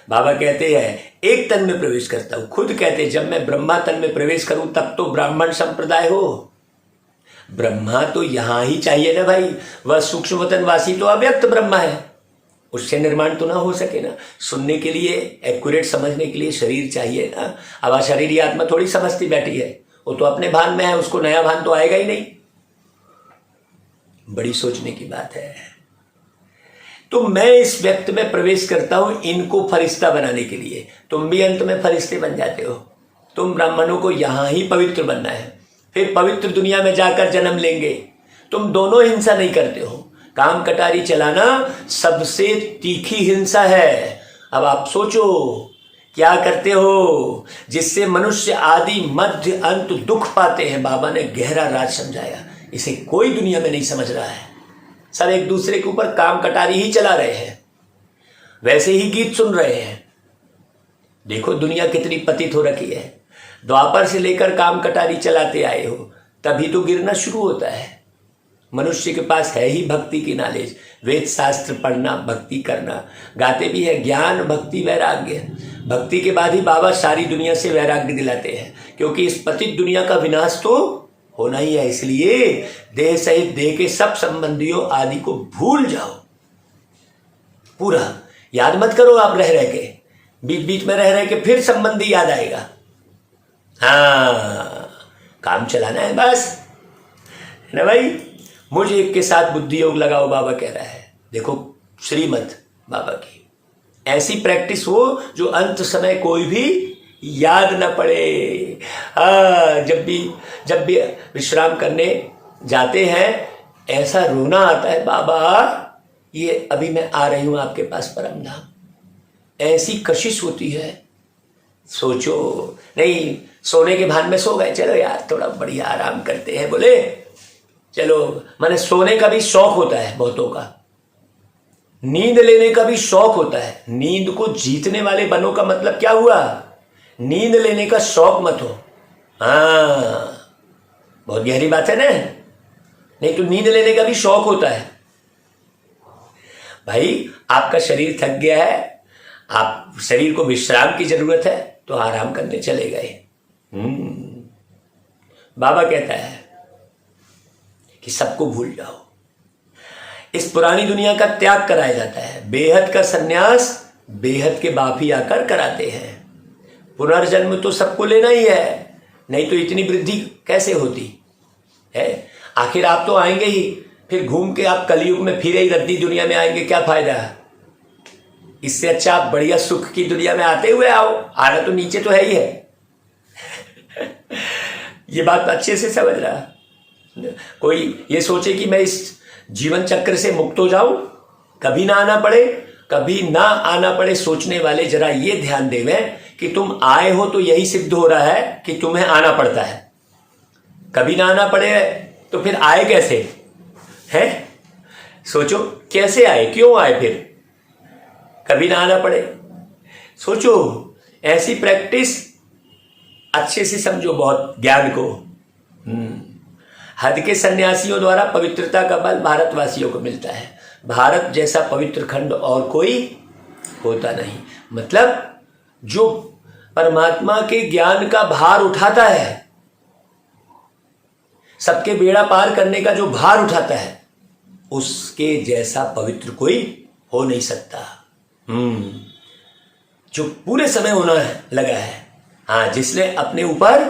बाबा कहते हैं एक तन में प्रवेश करता हूं। खुद कहते हैं जब मैं ब्रह्मा तन में प्रवेश करूं तब तो ब्राह्मण संप्रदाय हो। ब्रह्मा तो यहां ही चाहिए ना भाई, वह सूक्ष्म वतन वासी तो अव्यक्त ब्रह्मा है, उससे निर्माण तो ना हो सके ना। सुनने के लिए, एक्यूरेट समझने के लिए शरीर चाहिए ना। अब शरीर की आत्मा थोड़ी समझती बैठी है, वो तो अपने भान में है, उसको नया भान तो आएगा ही नहीं। बड़ी सोचने की बात है। तो मैं इस व्यक्ति में प्रवेश करता हूं इनको फरिश्ता बनाने के लिए। तुम भी अंत में फरिश्ते बन जाते हो। तुम ब्राह्मणों को यहां ही पवित्र बनना है, फिर पवित्र दुनिया में जाकर जन्म लेंगे। तुम दोनों हिंसा नहीं करते हो। काम कटारी चलाना सबसे तीखी हिंसा है। अब आप सोचो क्या करते हो जिससे मनुष्य आदि मध्य अंत दुख पाते हैं। बाबा ने गहरा राज समझाया, इसे कोई दुनिया में नहीं समझ रहा है। सब एक दूसरे के ऊपर काम कटारी ही चला रहे हैं, वैसे ही गीत सुन रहे हैं। देखो दुनिया कितनी पतित हो रखी है। द्वापर से लेकर काम कटारी चलाते आए हो, तभी तो गिरना शुरू होता है। मनुष्य के पास है ही भक्ति की नॉलेज, वेद शास्त्र पढ़ना, भक्ति करना, गाते भी है ज्ञान भक्ति वैराग्य। भक्ति के बाद ही बाबा सारी दुनिया से वैराग्य दिलाते हैं, क्योंकि इस पतित दुनिया का विनाश तो होना ही है। इसलिए देह सहित देह के सब संबंधियों आदि को भूल जाओ। पूरा याद मत करो आप रह रह के, बीच बीच में रह रह के फिर संबंधी याद आएगा। हाँ, काम चलाना है बस, है ना भाई। मुझे एक के साथ बुद्धि योग लगाओ, बाबा कह रहा है। देखो श्रीमत बाबा की ऐसी प्रैक्टिस हो जो अंत समय कोई भी याद न पड़े। हाँ, जब भी विश्राम करने जाते हैं ऐसा रोना आता है, बाबा ये अभी मैं आ रही हूं आपके पास परम धाम। ऐसी कशिश होती है। सोचो, नहीं सोने के भान में सो गए, चलो यार थोड़ा बढ़िया आराम करते हैं, बोले चलो। माने सोने का भी शौक होता है बहुतों का, नींद लेने का भी शौक होता है। नींद को जीतने वाले बनो का मतलब क्या हुआ? नींद लेने का शौक मत हो। हाँ, बहुत गहरी बात है ना। नहीं तो नींद लेने का भी शौक होता है। भाई आपका शरीर थक गया है, आप शरीर को विश्राम की जरूरत है, तो आराम करने चले गए। बाबा कहता है कि सबको भूल जाओ। इस पुरानी दुनिया का त्याग कराया जाता है। बेहद का सन्यास बेहद के बाप ही आकर कराते हैं। पुनर्जन्म तो सबको लेना ही है, नहीं तो इतनी वृद्धि कैसे होती है। आखिर आप तो आएंगे ही, फिर घूम के आप कलयुग में फिर ही रद्दी दुनिया में आएंगे, क्या फायदा है? इससे अच्छा आप बढ़िया सुख की दुनिया में आते हुए आओ, आना तो नीचे तो है ही है। ये बात अच्छे से समझ रहा। कोई ये सोचे कि मैं इस जीवन चक्र से मुक्त हो जाऊं, कभी ना आना पड़े, कभी ना आना पड़े, सोचने वाले जरा ये ध्यान देवें कि तुम आए हो तो यही सिद्ध हो रहा है कि तुम्हें आना पड़ता है। कभी ना आना पड़े तो फिर आए कैसे है? सोचो कैसे आए, क्यों आए फिर कभी ना आना पड़े। सोचो, ऐसी प्रैक्टिस अच्छे से समझो बहुत ज्ञान को। हद के सन्यासियों द्वारा पवित्रता का बल भारतवासियों को मिलता है। भारत जैसा पवित्र खंड और कोई होता नहीं। मतलब जो परमात्मा के ज्ञान का भार उठाता है, सबके बेड़ा पार करने का जो भार उठाता है, उसके जैसा पवित्र कोई हो नहीं सकता। जो पूरे समय होना है लगा है, हाँ, जिसने अपने ऊपर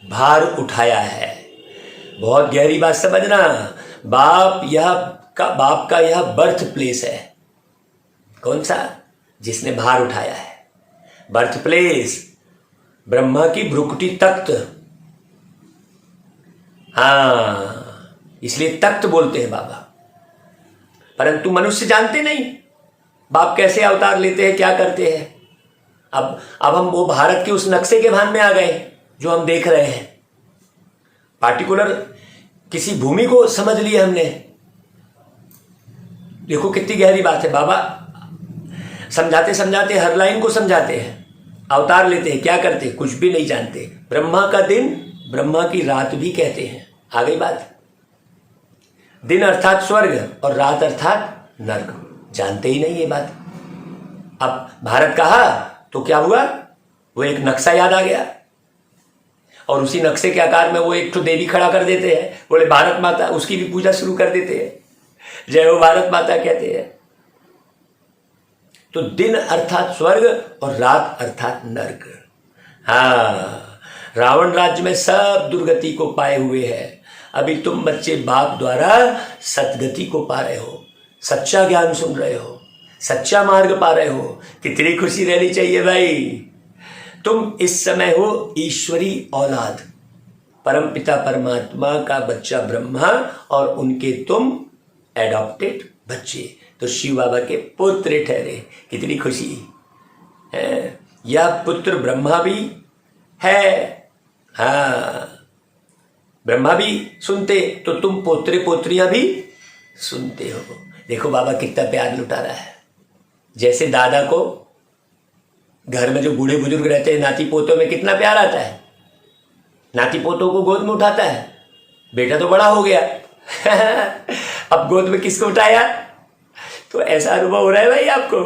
भार उठाया है। बहुत गहरी बात समझना। बाप का यह बर्थ प्लेस है। कौन सा? जिसने भार उठाया है। बर्थ प्लेस ब्रह्मा की भ्रुकुटी तख्त। हाँ, इसलिए तख्त बोलते हैं बाबा। परंतु मनुष्य जानते नहीं बाप कैसे अवतार लेते हैं, क्या करते हैं। अब हम वो भारत के उस नक्शे के भान में आ गए जो हम देख रहे हैं। पार्टिकुलर किसी भूमि को समझ लिया हमने। देखो कितनी गहरी बात है। बाबा समझाते समझाते हर लाइन को समझाते हैं। अवतार लेते हैं, क्या करते हैं, कुछ भी नहीं जानते। ब्रह्मा का दिन ब्रह्मा की रात भी कहते हैं। आ गई बात। दिन अर्थात स्वर्ग और रात अर्थात नर्क। जानते ही नहीं ये बात। अब भारत कहा तो क्या हुआ, वो एक नक्शा याद आ गया और उसी नक्शे के आकार में वो एक तो देवी खड़ा कर देते हैं, बोले भारत माता, उसकी भी पूजा शुरू कर देते हैं। जय हो भारत माता कहते हैं। तो दिन अर्थात स्वर्ग और रात अर्थात नर्क। हाँ, रावण राज्य में सब दुर्गति को पाए हुए हैं। अभी तुम बच्चे बाप द्वारा सतगति को पा रहे हो, सच्चा ज्ञान सुन रहे हो, सच्चा मार्ग पा रहे हो। कितनी खुशी रहनी चाहिए भाई। तुम इस समय हो ईश्वरी औलाद, परमपिता परमात्मा का बच्चा ब्रह्मा और उनके तुम एडॉप्टेड बच्चे, तो शिव बाबा के पुत्र ठहरे। कितनी खुशी है। यह पुत्र ब्रह्मा भी है। हाँ, ब्रह्मा भी सुनते तो तुम पोत्रे पोत्रियां भी सुनते हो। देखो बाबा कितना प्यार लुटा रहा है। जैसे दादा को घर में जो बूढ़े बुजुर्ग रहते हैं, नाती पोतों में कितना प्यार आता है। नाती पोतों को गोद में उठाता है। बेटा तो बड़ा हो गया अब गोद में किसको उठाया? तो ऐसा अनुभव हो रहा है भाई आपको।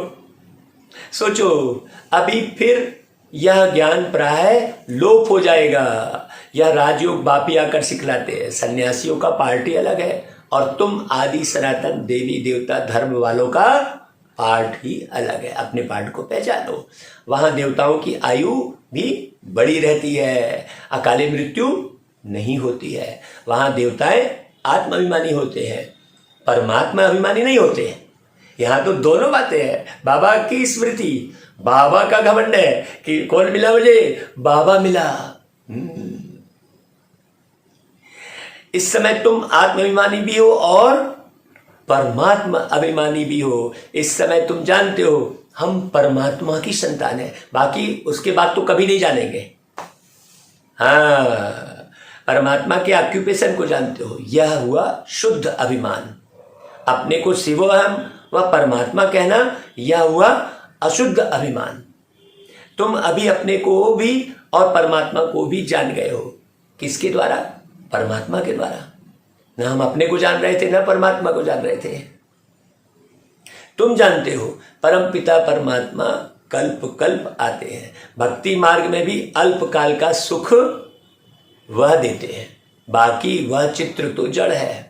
सोचो, अभी फिर यह ज्ञान प्राय लोप हो जाएगा। यह राजयोग बापी आकर सिखलाते हैं। सन्यासियों का पार्टी अलग है और तुम आदि सनातन देवी देवता धर्म वालों का पार्ट ही अलग है। अपने पार्ट को पहचानो। वहां देवताओं की आयु भी बड़ी रहती है, अकाले मृत्यु नहीं होती है। वहां देवताएं आत्माभिमानी होते हैं, परमात्मा अभिमानी नहीं होते हैं। यहाँ तो दोनों बातें हैं। बाबा की स्मृति, बाबा का घमंड है कि कौन मिला मुझे, बाबा मिला। इस समय तुम आत्माभिमानी भी हो और परमात्मा अभिमानी भी हो। इस समय तुम जानते हो हम परमात्मा की संतान है। बाकी उसके बाद तो कभी नहीं जानेंगे। हाँ, परमात्मा के ऑक्यूपेशन को जानते हो। यह हुआ शुद्ध अभिमान। अपने को शिवोहम व परमात्मा कहना, यह हुआ अशुद्ध अभिमान। तुम अभी अपने को भी और परमात्मा को भी जान गए हो। किसके द्वारा? परमात्मा के द्वारा। ना हम अपने को जान रहे थे, ना परमात्मा को जान रहे थे। तुम जानते हो परम पिता परमात्मा कल्प कल्प आते हैं। भक्ति मार्ग में भी अल्पकाल का सुख वह देते हैं, बाकी वह चित्र तो जड़ है।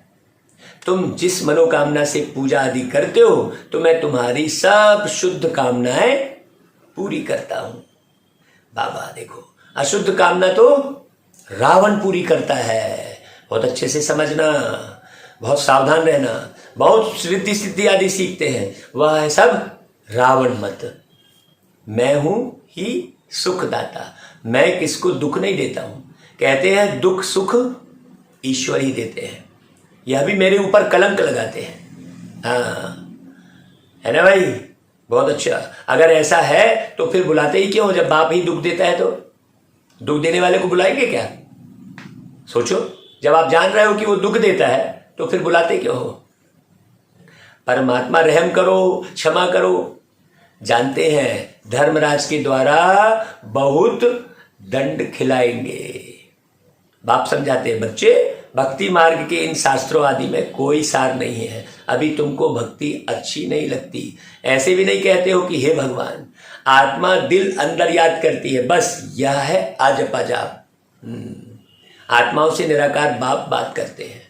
तुम जिस मनोकामना से पूजा आदि करते हो तो मैं तुम्हारी सब शुद्ध कामनाएं पूरी करता हूं। बाबा देखो, अशुद्ध कामना तो रावण पूरी करता है। बहुत अच्छे से समझना, बहुत सावधान रहना। बहुत रिद्धि सिद्धि आदि सीखते हैं, वह है सब रावण मत। मैं हूं ही सुखदाता, मैं किसको दुख नहीं देता हूं। कहते हैं दुख सुख ईश्वर ही देते हैं, यह भी मेरे ऊपर कलंक लगाते हैं। हाँ, है ना भाई, बहुत अच्छा। अगर ऐसा है तो फिर बुलाते ही क्यों, जब बाप ही दुख देता है तो दुख देने वाले को बुलाएंगे क्या? सोचो, जब आप जान रहे हो कि वो दुख देता है तो फिर बुलाते क्यों हो? परमात्मा रहम करो, क्षमा करो। जानते हैं धर्मराज के द्वारा बहुत दंड खिलाएंगे। बाप समझाते हैं, बच्चे भक्ति मार्ग के इन शास्त्रों आदि में कोई सार नहीं है। अभी तुमको भक्ति अच्छी नहीं लगती, ऐसे भी नहीं कहते हो कि हे भगवान। आत्मा दिल अंदर याद करती है, बस यह है अजप अजाप। आत्माओं से निराकार बाप बात करते हैं।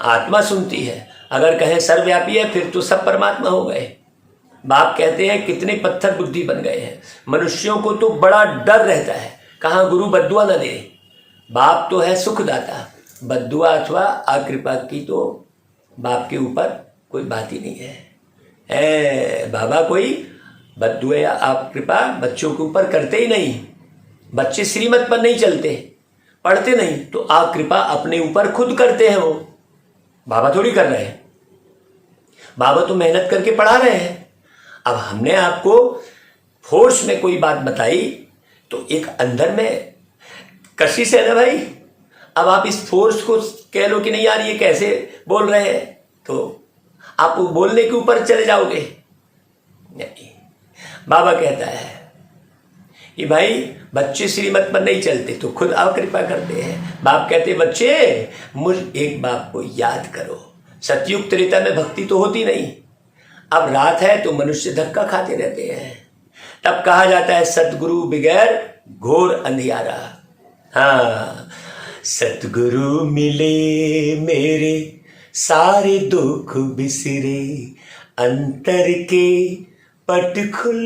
आत्मा सुनती है। अगर कहें सर्वव्यापी है फिर तो सब परमात्मा हो गए। बाप कहते हैं कितने पत्थर बुद्धि बन गए हैं। मनुष्यों को तो बड़ा डर रहता है, कहाँ गुरु बद्दुआ न दे। बाप तो है सुखदाता, बद्दुआ अथवा अकृपा की तो बाप के ऊपर कोई बात ही नहीं है। बाबा कोई बद्दुआ या अकृपा बच्चों के ऊपर करते ही नहीं। बच्चे श्रीमत पर नहीं चलते, पढ़ते नहीं, तो अकृपा अपने ऊपर खुद करते हैं। वो बाबा थोड़ी कर रहे हैं, बाबा तो मेहनत करके पढ़ा रहे हैं। अब हमने आपको फोर्स में कोई बात बताई तो एक अंदर में कशिश है ना भाई। अब आप इस फोर्स को कह लो कि नहीं यार ये कैसे बोल रहे हैं, तो आप बोलने के ऊपर चले जाओगे। नहीं, बाबा कहता है कि भाई बच्चे श्रीमत पर नहीं चलते तो खुद अकृपा करते हैं। बाप कहते बच्चे मुझ एक बाप को याद करो। सतयुग त्रेता में भक्ति तो होती नहीं। अब रात है तो मनुष्य धक्का खाते रहते हैं। तब कहा जाता है सतगुरु बगैर घोर अंधियारा। हाँ, सतगुरु मिले मेरे सारे दुख बिसरे, अंतर के पट खुल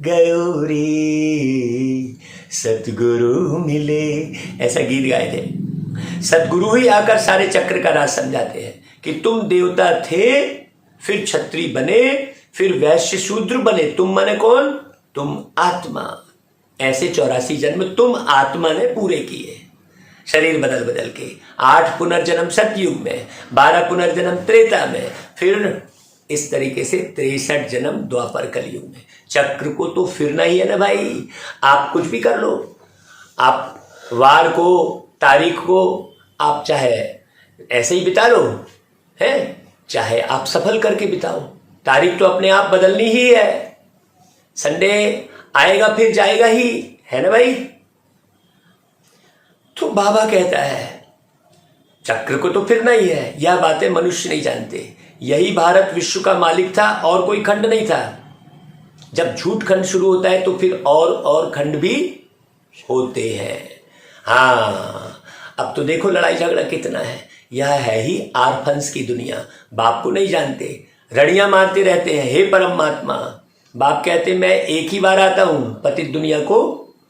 गयो रे। सतगुरु मिले, ऐसा गीत गाए थे। सतगुरु ही आकर सारे चक्र का राज समझाते हैं कि तुम देवता थे, फिर क्षत्रिय बने, फिर वैश्य शूद्र बने। तुम माने कौन? तुम आत्मा। ऐसे 84 जन्म तुम आत्मा ने पूरे किए, शरीर बदल बदल के। 8 पुनर्जन्म सतयुग में, 12 पुनर्जन्म त्रेता में, फिर इस तरीके से 63 जन्म द्वापर कलयुग में। चक्र को तो फिरना ही है ना भाई। आप कुछ भी कर लो, आप वार को, तारीख को आप चाहे ऐसे ही बिता लो, है, चाहे आप सफल करके बिताओ। तारीख तो अपने आप बदलनी ही है। संडे आएगा फिर जाएगा ही, है ना भाई। तो बाबा कहता है चक्र को तो फिरना ही है। यह बातें मनुष्य नहीं जानते। यही भारत विश्व का मालिक था और कोई खंड नहीं था। जब झूठ खंड शुरू होता है तो फिर और खंड भी होते हैं। हाँ, अब तो देखो लड़ाई झगड़ा कितना है। यह है ही आरफंस की दुनिया। बाप को नहीं जानते, रड़ियां मारते रहते हैं, हे परमात्मा। बाप कहते मैं एक ही बार आता हूं पतित दुनिया को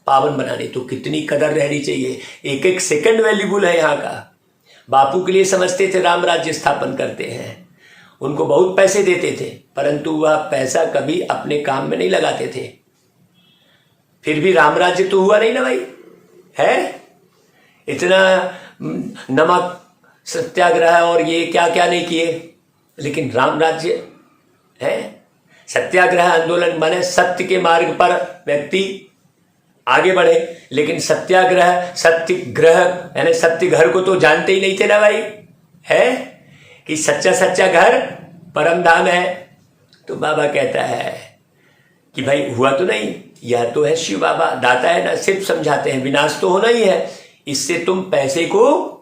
पावन बनाने। तो कितनी कदर रहनी चाहिए, एक एक सेकंड वैल्यूबल है यहाँ का। बापू के लिए समझते थे राम राज्य स्थापन करते हैं, उनको बहुत पैसे देते थे, परंतु वह पैसा कभी अपने काम में नहीं लगाते थे। फिर भी राम राज्य तो हुआ नहीं ना भाई, है। इतना नमक सत्याग्रह और ये क्या क्या नहीं किए, लेकिन राम राज्य है। सत्याग्रह आंदोलन माने सत्य के मार्ग पर व्यक्ति आगे बढ़े, लेकिन सत्याग्रह, सत्यग्रह यानी सत्य घर को तो जानते ही नहीं थे ना भाई, है कि सच्चा सच्चा घर परम धाम है। तो बाबा कहता है कि भाई हुआ तो नहीं, यह तो है शिव बाबा दाता है ना, सिर्फ समझाते हैं विनाश तो होना ही है। इससे तुम पैसे को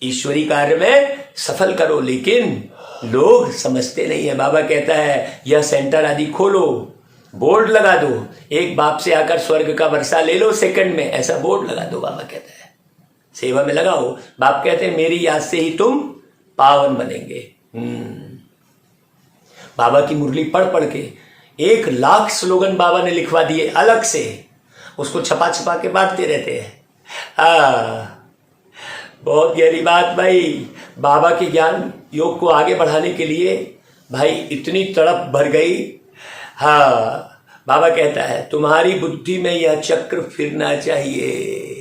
ईश्वरी कार्य में सफल करो, लेकिन लोग समझते नहीं है। बाबा कहता है यह सेंटर आदि खोलो, बोर्ड लगा दो, एक बाप से आकर स्वर्ग का वर्षा ले लो सेकंड में, ऐसा बोर्ड लगा दो। बाबा कहता है सेवा में लगाओ। बाप कहते हैं मेरी याद से ही तुम पावन बनेंगे। बाबा की मुरली पढ़ पढ़ के 1 लाख स्लोगन बाबा ने लिखवा दिए अलग से, उसको छपा छपा के बांटते रहते हैं। बहुत गहरी बात भाई। बाबा के ज्ञान योग को आगे बढ़ाने के लिए भाई इतनी तड़प भर गई। हाँ, बाबा कहता है तुम्हारी बुद्धि में यह चक्र फिरना चाहिए।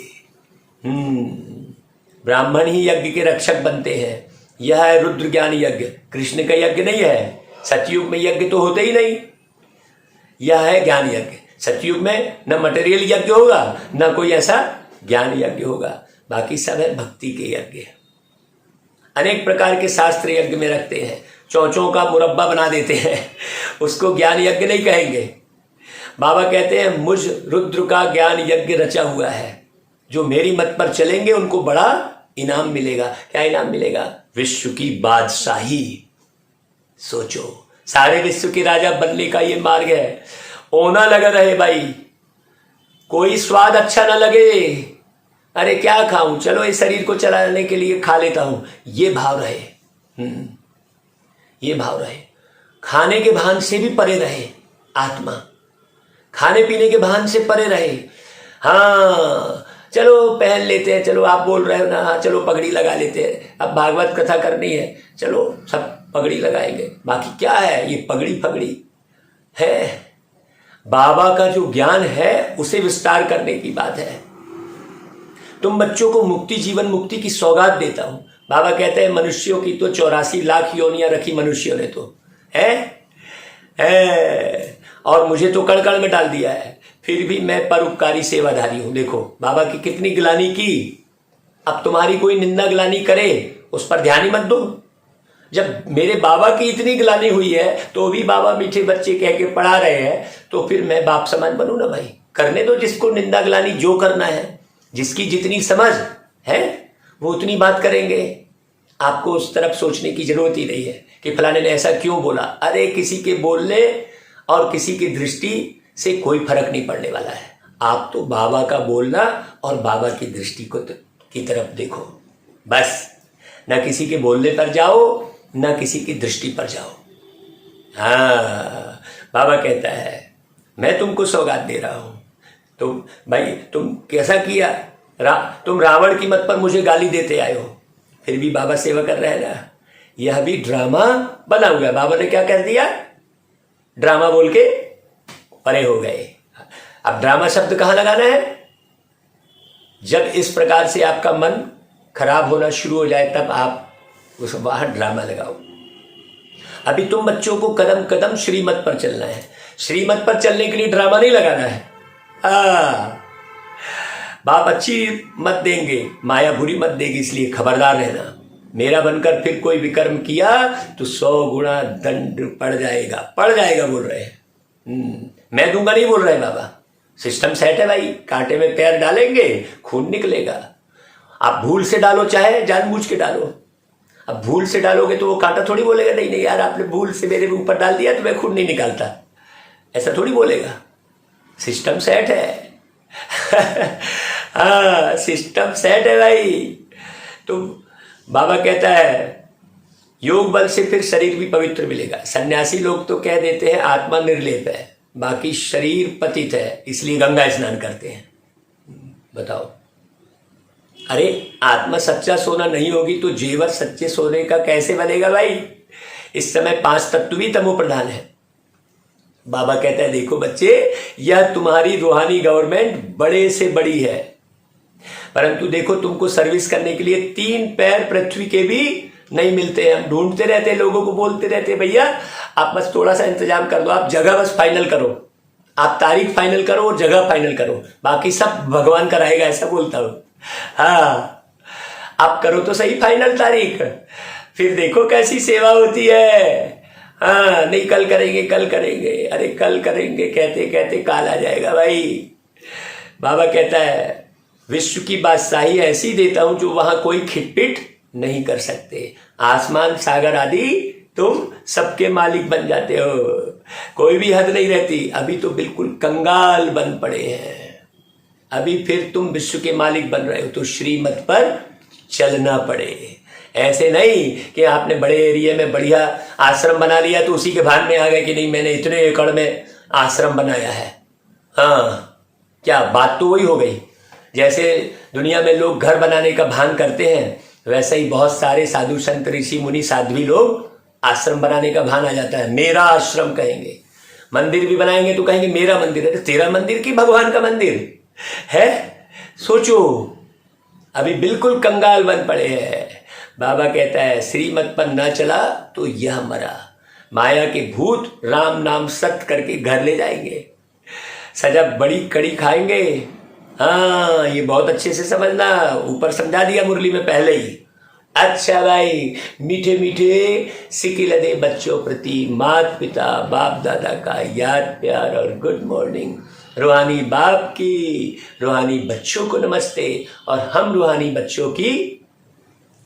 ब्राह्मण ही यज्ञ के रक्षक बनते हैं। यह है रुद्र ज्ञान यज्ञ, कृष्ण का यज्ञ नहीं है। सतयुग में यज्ञ तो होते ही नहीं, यह है ज्ञान यज्ञ। सतयुग में न मटेरियल यज्ञ होगा, न कोई ऐसा ज्ञान यज्ञ होगा, बाकी सब है भक्ति के यज्ञ। अनेक प्रकार के शास्त्र यज्ञ में रखते हैं, चौचों का मुरब्बा बना देते हैं, उसको ज्ञान यज्ञ नहीं कहेंगे। बाबा कहते हैं मुझ रुद्र का ज्ञान यज्ञ रचा हुआ है, जो मेरी मत पर चलेंगे उनको बड़ा इनाम मिलेगा। क्या इनाम मिलेगा? विश्व की बादशाही। सोचो, सारे विश्व के राजा बनने का ये मार्ग है। ओना लगा रहे भाई, कोई स्वाद अच्छा ना लगे, अरे क्या खाऊं, चलो इस शरीर को चलाने के लिए खा लेता हूं, ये भाव रहे। ये भाव रहे। खाने के भान से भी परे रहे आत्मा, खाने पीने के भान से परे रहे। हाँ चलो पहन लेते हैं, चलो आप बोल रहे हो ना, हाँ चलो पगड़ी लगा लेते हैं, अब भागवत कथा करनी है, चलो सब पगड़ी लगाएंगे। बाकी क्या है, ये पगड़ी फगड़ी है। बाबा का जो ज्ञान है उसे विस्तार करने की बात है। तुम बच्चों को मुक्ति, जीवन मुक्ति की सौगात देता हूं। बाबा कहते हैं मनुष्यों की तो 84 लाख योनियां रखी मनुष्यों ने, तो है और मुझे तो कण कण में डाल दिया है, फिर भी मैं परोपकारी सेवाधारी हूं। देखो बाबा की कितनी गिलानी की। अब तुम्हारी कोई निंदा गिलानी करे उस पर ध्यान ही मत दो। जब मेरे बाबा की इतनी गिलानी हुई है तो भी बाबा मीठे बच्चे कह के पढ़ा रहे हैं, तो फिर मैं बाप समान बनूं ना भाई। करने दो जिसको निंदा गिलानी, जो करना है, जिसकी जितनी समझ है वो उतनी बात करेंगे। आपको उस तरफ सोचने की जरूरत ही नहीं है कि फलाने ने ऐसा क्यों बोला। अरे किसी के बोलने और किसी की दृष्टि से कोई फर्क नहीं पड़ने वाला है। आप तो बाबा का बोलना और बाबा की दृष्टि को की तरफ देखो बस। ना किसी के बोलने पर जाओ, ना किसी की दृष्टि पर जाओ। हाँ, बाबा कहता है मैं तुमको सौगात दे रहा हूं। तुम भाई तुम कैसा किया, तुम रावण की मत पर मुझे गाली देते आए हो, फिर भी बाबा सेवा कर रहे हैं ना। यह भी ड्रामा बना हुआ है। बाबा ने क्या कर दिया, ड्रामा बोल के परे हो गए। अब ड्रामा शब्द कहां लगाना है, जब इस प्रकार से आपका मन खराब होना शुरू हो जाए तब आप उस बाहर ड्रामा लगाओ। अभी तुम बच्चों को कदम कदम श्रीमत पर चलना है। श्रीमत पर चलने के लिए ड्रामा नहीं लगाना है। बाप अच्छी मत देंगे, माया बुरी मत देगी, इसलिए खबरदार रहना। मेरा बनकर फिर कोई विकर्म किया तो 100 गुना दंड पड़ जाएगा, पड़ जाएगा बोल रहे हैं। मैं दूंगा नहीं बोल रहे बाबा। सिस्टम सेट है भाई, कांटे में पैर डालेंगे खून निकलेगा। आप भूल से डालो चाहे जानबूझ के डालो। अब भूल से डालोगे तो वो कांटा थोड़ी बोलेगा नहीं नहीं यार आपने भूल से मेरे ऊपर डाल दिया तो मैं खून नहीं निकालता, ऐसा थोड़ी बोलेगा। सिस्टम सेट है। हाँ सिस्टम सेट है भाई। तो बाबा कहता है योग बल से फिर शरीर भी पवित्र मिलेगा। सन्यासी लोग तो कह देते हैं आत्मा निर्लेप है, बाकी शरीर पतित है, इसलिए गंगा स्नान करते हैं। बताओ, अरे आत्मा सच्चा सोना नहीं होगी तो जेवर सच्चे सोने का कैसे बनेगा भाई। इस समय 5 तत्व भी तमो प्रधान है। बाबा कहता है देखो बच्चे, यह तुम्हारी रूहानी गवर्नमेंट बड़े से बड़ी है, परंतु देखो तुमको सर्विस करने के लिए 3 पैर पृथ्वी के भी नहीं मिलते हैं। हम ढूंढते रहते हैं, लोगों को बोलते रहते हैं भैया आप बस थोड़ा सा इंतजाम कर दो, आप जगह बस फाइनल करो, आप तारीख फाइनल करो और जगह फाइनल करो, बाकी सब भगवान कराएगा, ऐसा बोलता हूं। हाँ आप करो तो सही फाइनल तारीख, फिर देखो कैसी सेवा होती है। हाँ नहीं कल करेंगे कल करेंगे, अरे कल करेंगे कहते कहते काल आ जाएगा भाई। बाबा कहता है विश्व की बादशाही ऐसी देता हूं जो वहां कोई खिटपिट नहीं कर सकते। आसमान सागर आदि तुम सबके मालिक बन जाते हो, कोई भी हद नहीं रहती। अभी तो बिल्कुल कंगाल बन पड़े हैं, अभी फिर तुम विश्व के मालिक बन रहे हो तो श्रीमत पर चलना पड़े। ऐसे नहीं कि आपने बड़े एरिया में बढ़िया आश्रम बना लिया तो उसी के भान में आ गए कि नहीं मैंने इतने एकड़ में आश्रम बनाया है। हाँ क्या बात तो वही हो गई। जैसे दुनिया में लोग घर बनाने का भान करते हैं, वैसे ही बहुत सारे साधु संत ऋषि मुनि साध्वी लोग आश्रम बनाने का भान आ जाता है, मेरा आश्रम कहेंगे। मंदिर भी बनाएंगे तो कहेंगे मेरा मंदिर है। तो तेरा मंदिर की भगवान का मंदिर है? सोचो, अभी बिल्कुल कंगाल बन पड़े हैं। बाबा कहता है श्रीमत पर ना चला तो यह मरा। माया के भूत राम नाम सत्य करके घर ले जाएंगे, सजा बड़ी कड़ी खाएंगे। हाँ, ये बहुत अच्छे से समझना, ऊपर समझा दिया मुरली में पहले ही। अच्छा भाई, मीठे मीठे सिक्के लदे बच्चों प्रति माता पिता बाप दादा का याद प्यार और गुड मॉर्निंग। रूहानी बाप की रूहानी बच्चों को नमस्ते, और हम रूहानी बच्चों की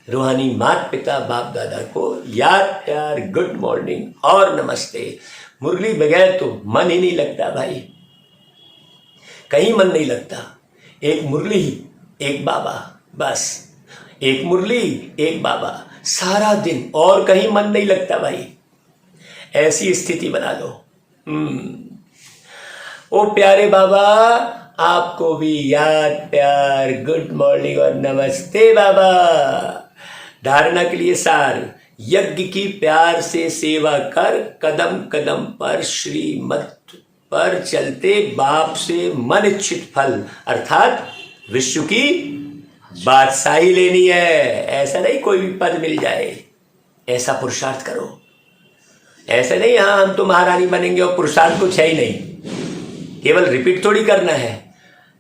रूहानी माता पिता बाप दादा को याद प्यार गुड मॉर्निंग और नमस्ते। मुरली बगैर तो मन ही नहीं लगता भाई, कहीं मन नहीं लगता। एक मुरली एक बाबा, बस एक मुरली एक बाबा, सारा दिन, और कहीं मन नहीं लगता भाई। ऐसी स्थिति बना लो। ओ प्यारे बाबा, आपको भी याद प्यार गुड मॉर्निंग और नमस्ते बाबा। धारणा के लिए सार, यज्ञ की प्यार से सेवा कर, कदम कदम पर श्रीमत पर चलते बाप से मन इच्छित फल, अर्थात विश्व की बादशाही लेनी है। ऐसा नहीं कोई भी पद मिल जाए, ऐसा पुरुषार्थ करो। ऐसा नहीं हाँ हम तो महारानी बनेंगे और पुरुषार्थ कुछ है ही नहीं, केवल रिपीट थोड़ी करना है।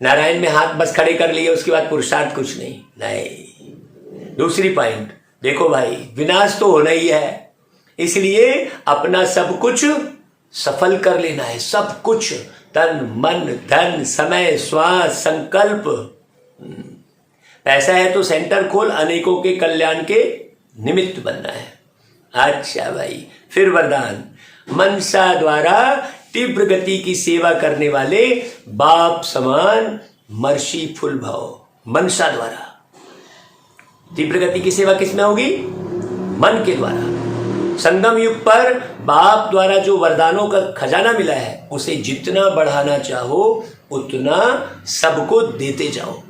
नारायण में हाथ बस खड़े कर लिए, उसके बाद पुरुषार्थ कुछ नहीं। नहीं, दूसरी पॉइंट देखो भाई, विनाश तो होना ही है, इसलिए अपना सब कुछ सफल कर लेना है। सब कुछ, तन मन धन समय श्वास संकल्प। पैसा है तो सेंटर खोल, अनेकों के कल्याण के निमित्त बनना है। अच्छा भाई, फिर वरदान, मनसा द्वारा तीव्र गति की सेवा करने वाले बाप समान मर्सीफुल भाव। मनसा द्वारा तीव्र गति की सेवा किसमें होगी? मन के द्वारा। संगम युग पर बाप द्वारा जो वरदानों का खजाना मिला है, उसे जितना बढ़ाना चाहो उतना सबको देते जाओ।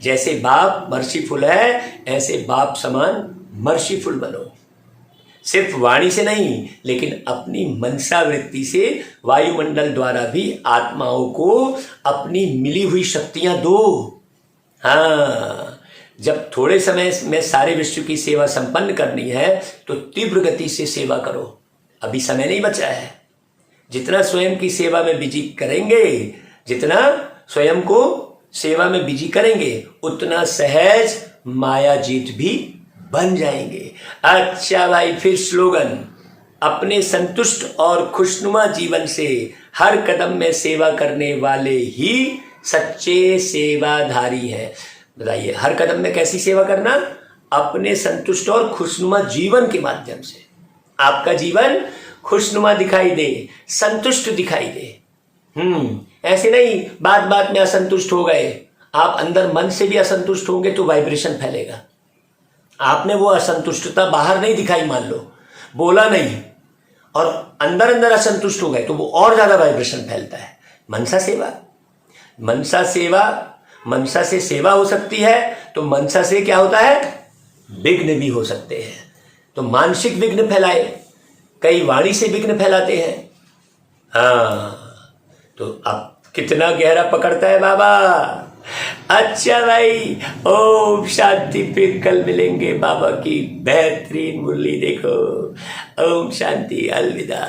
जैसे बाप मर्सीफुल है, ऐसे बाप समान मर्सीफुल बनो। सिर्फ वाणी से नहीं, लेकिन अपनी मनसा वृत्ति से वायुमंडल द्वारा भी आत्माओं को अपनी मिली हुई शक्तियां दो। हाँ, जब थोड़े समय में सारे विश्व की सेवा संपन्न करनी है तो तीव्र गति से सेवा करो। अभी समय नहीं बचा है। जितना स्वयं की सेवा में बिजी करेंगे, जितना स्वयं को सेवा में बिजी करेंगे, उतना सहज माया जीत भी बन जाएंगे। अच्छा भाई, फिर स्लोगन, अपने संतुष्ट और खुशनुमा जीवन से हर कदम में सेवा करने वाले ही सच्चे सेवाधारी हैं। बताइए, हर कदम में कैसी सेवा करना? अपने संतुष्ट और खुशनुमा जीवन के माध्यम से। आपका जीवन खुशनुमा दिखाई दे, संतुष्ट दिखाई दे। ऐसे नहीं बात बात में असंतुष्ट हो गए। आप अंदर मन से भी असंतुष्ट होंगे तो वाइब्रेशन फैलेगा। आपने वो असंतुष्टता बाहर नहीं दिखाई, मान लो बोला नहीं, और अंदर अंदर असंतुष्ट हो गए तो वो और ज्यादा वाइब्रेशन फैलता है। मनसा सेवा, मनसा सेवा, मनसा से सेवा हो सकती है तो मनसा से क्या होता है? विघ्न भी हो सकते हैं। तो मानसिक विघ्न फैलाए, कई वाणी से विघ्न फैलाते हैं। हाँ, तो अब कितना गहरा पकड़ता है बाबा। अच्छा भाई, ओम शांति। फिर कल मिलेंगे बाबा की बेहतरीन मुरली। देखो, ओम शांति, अलविदा।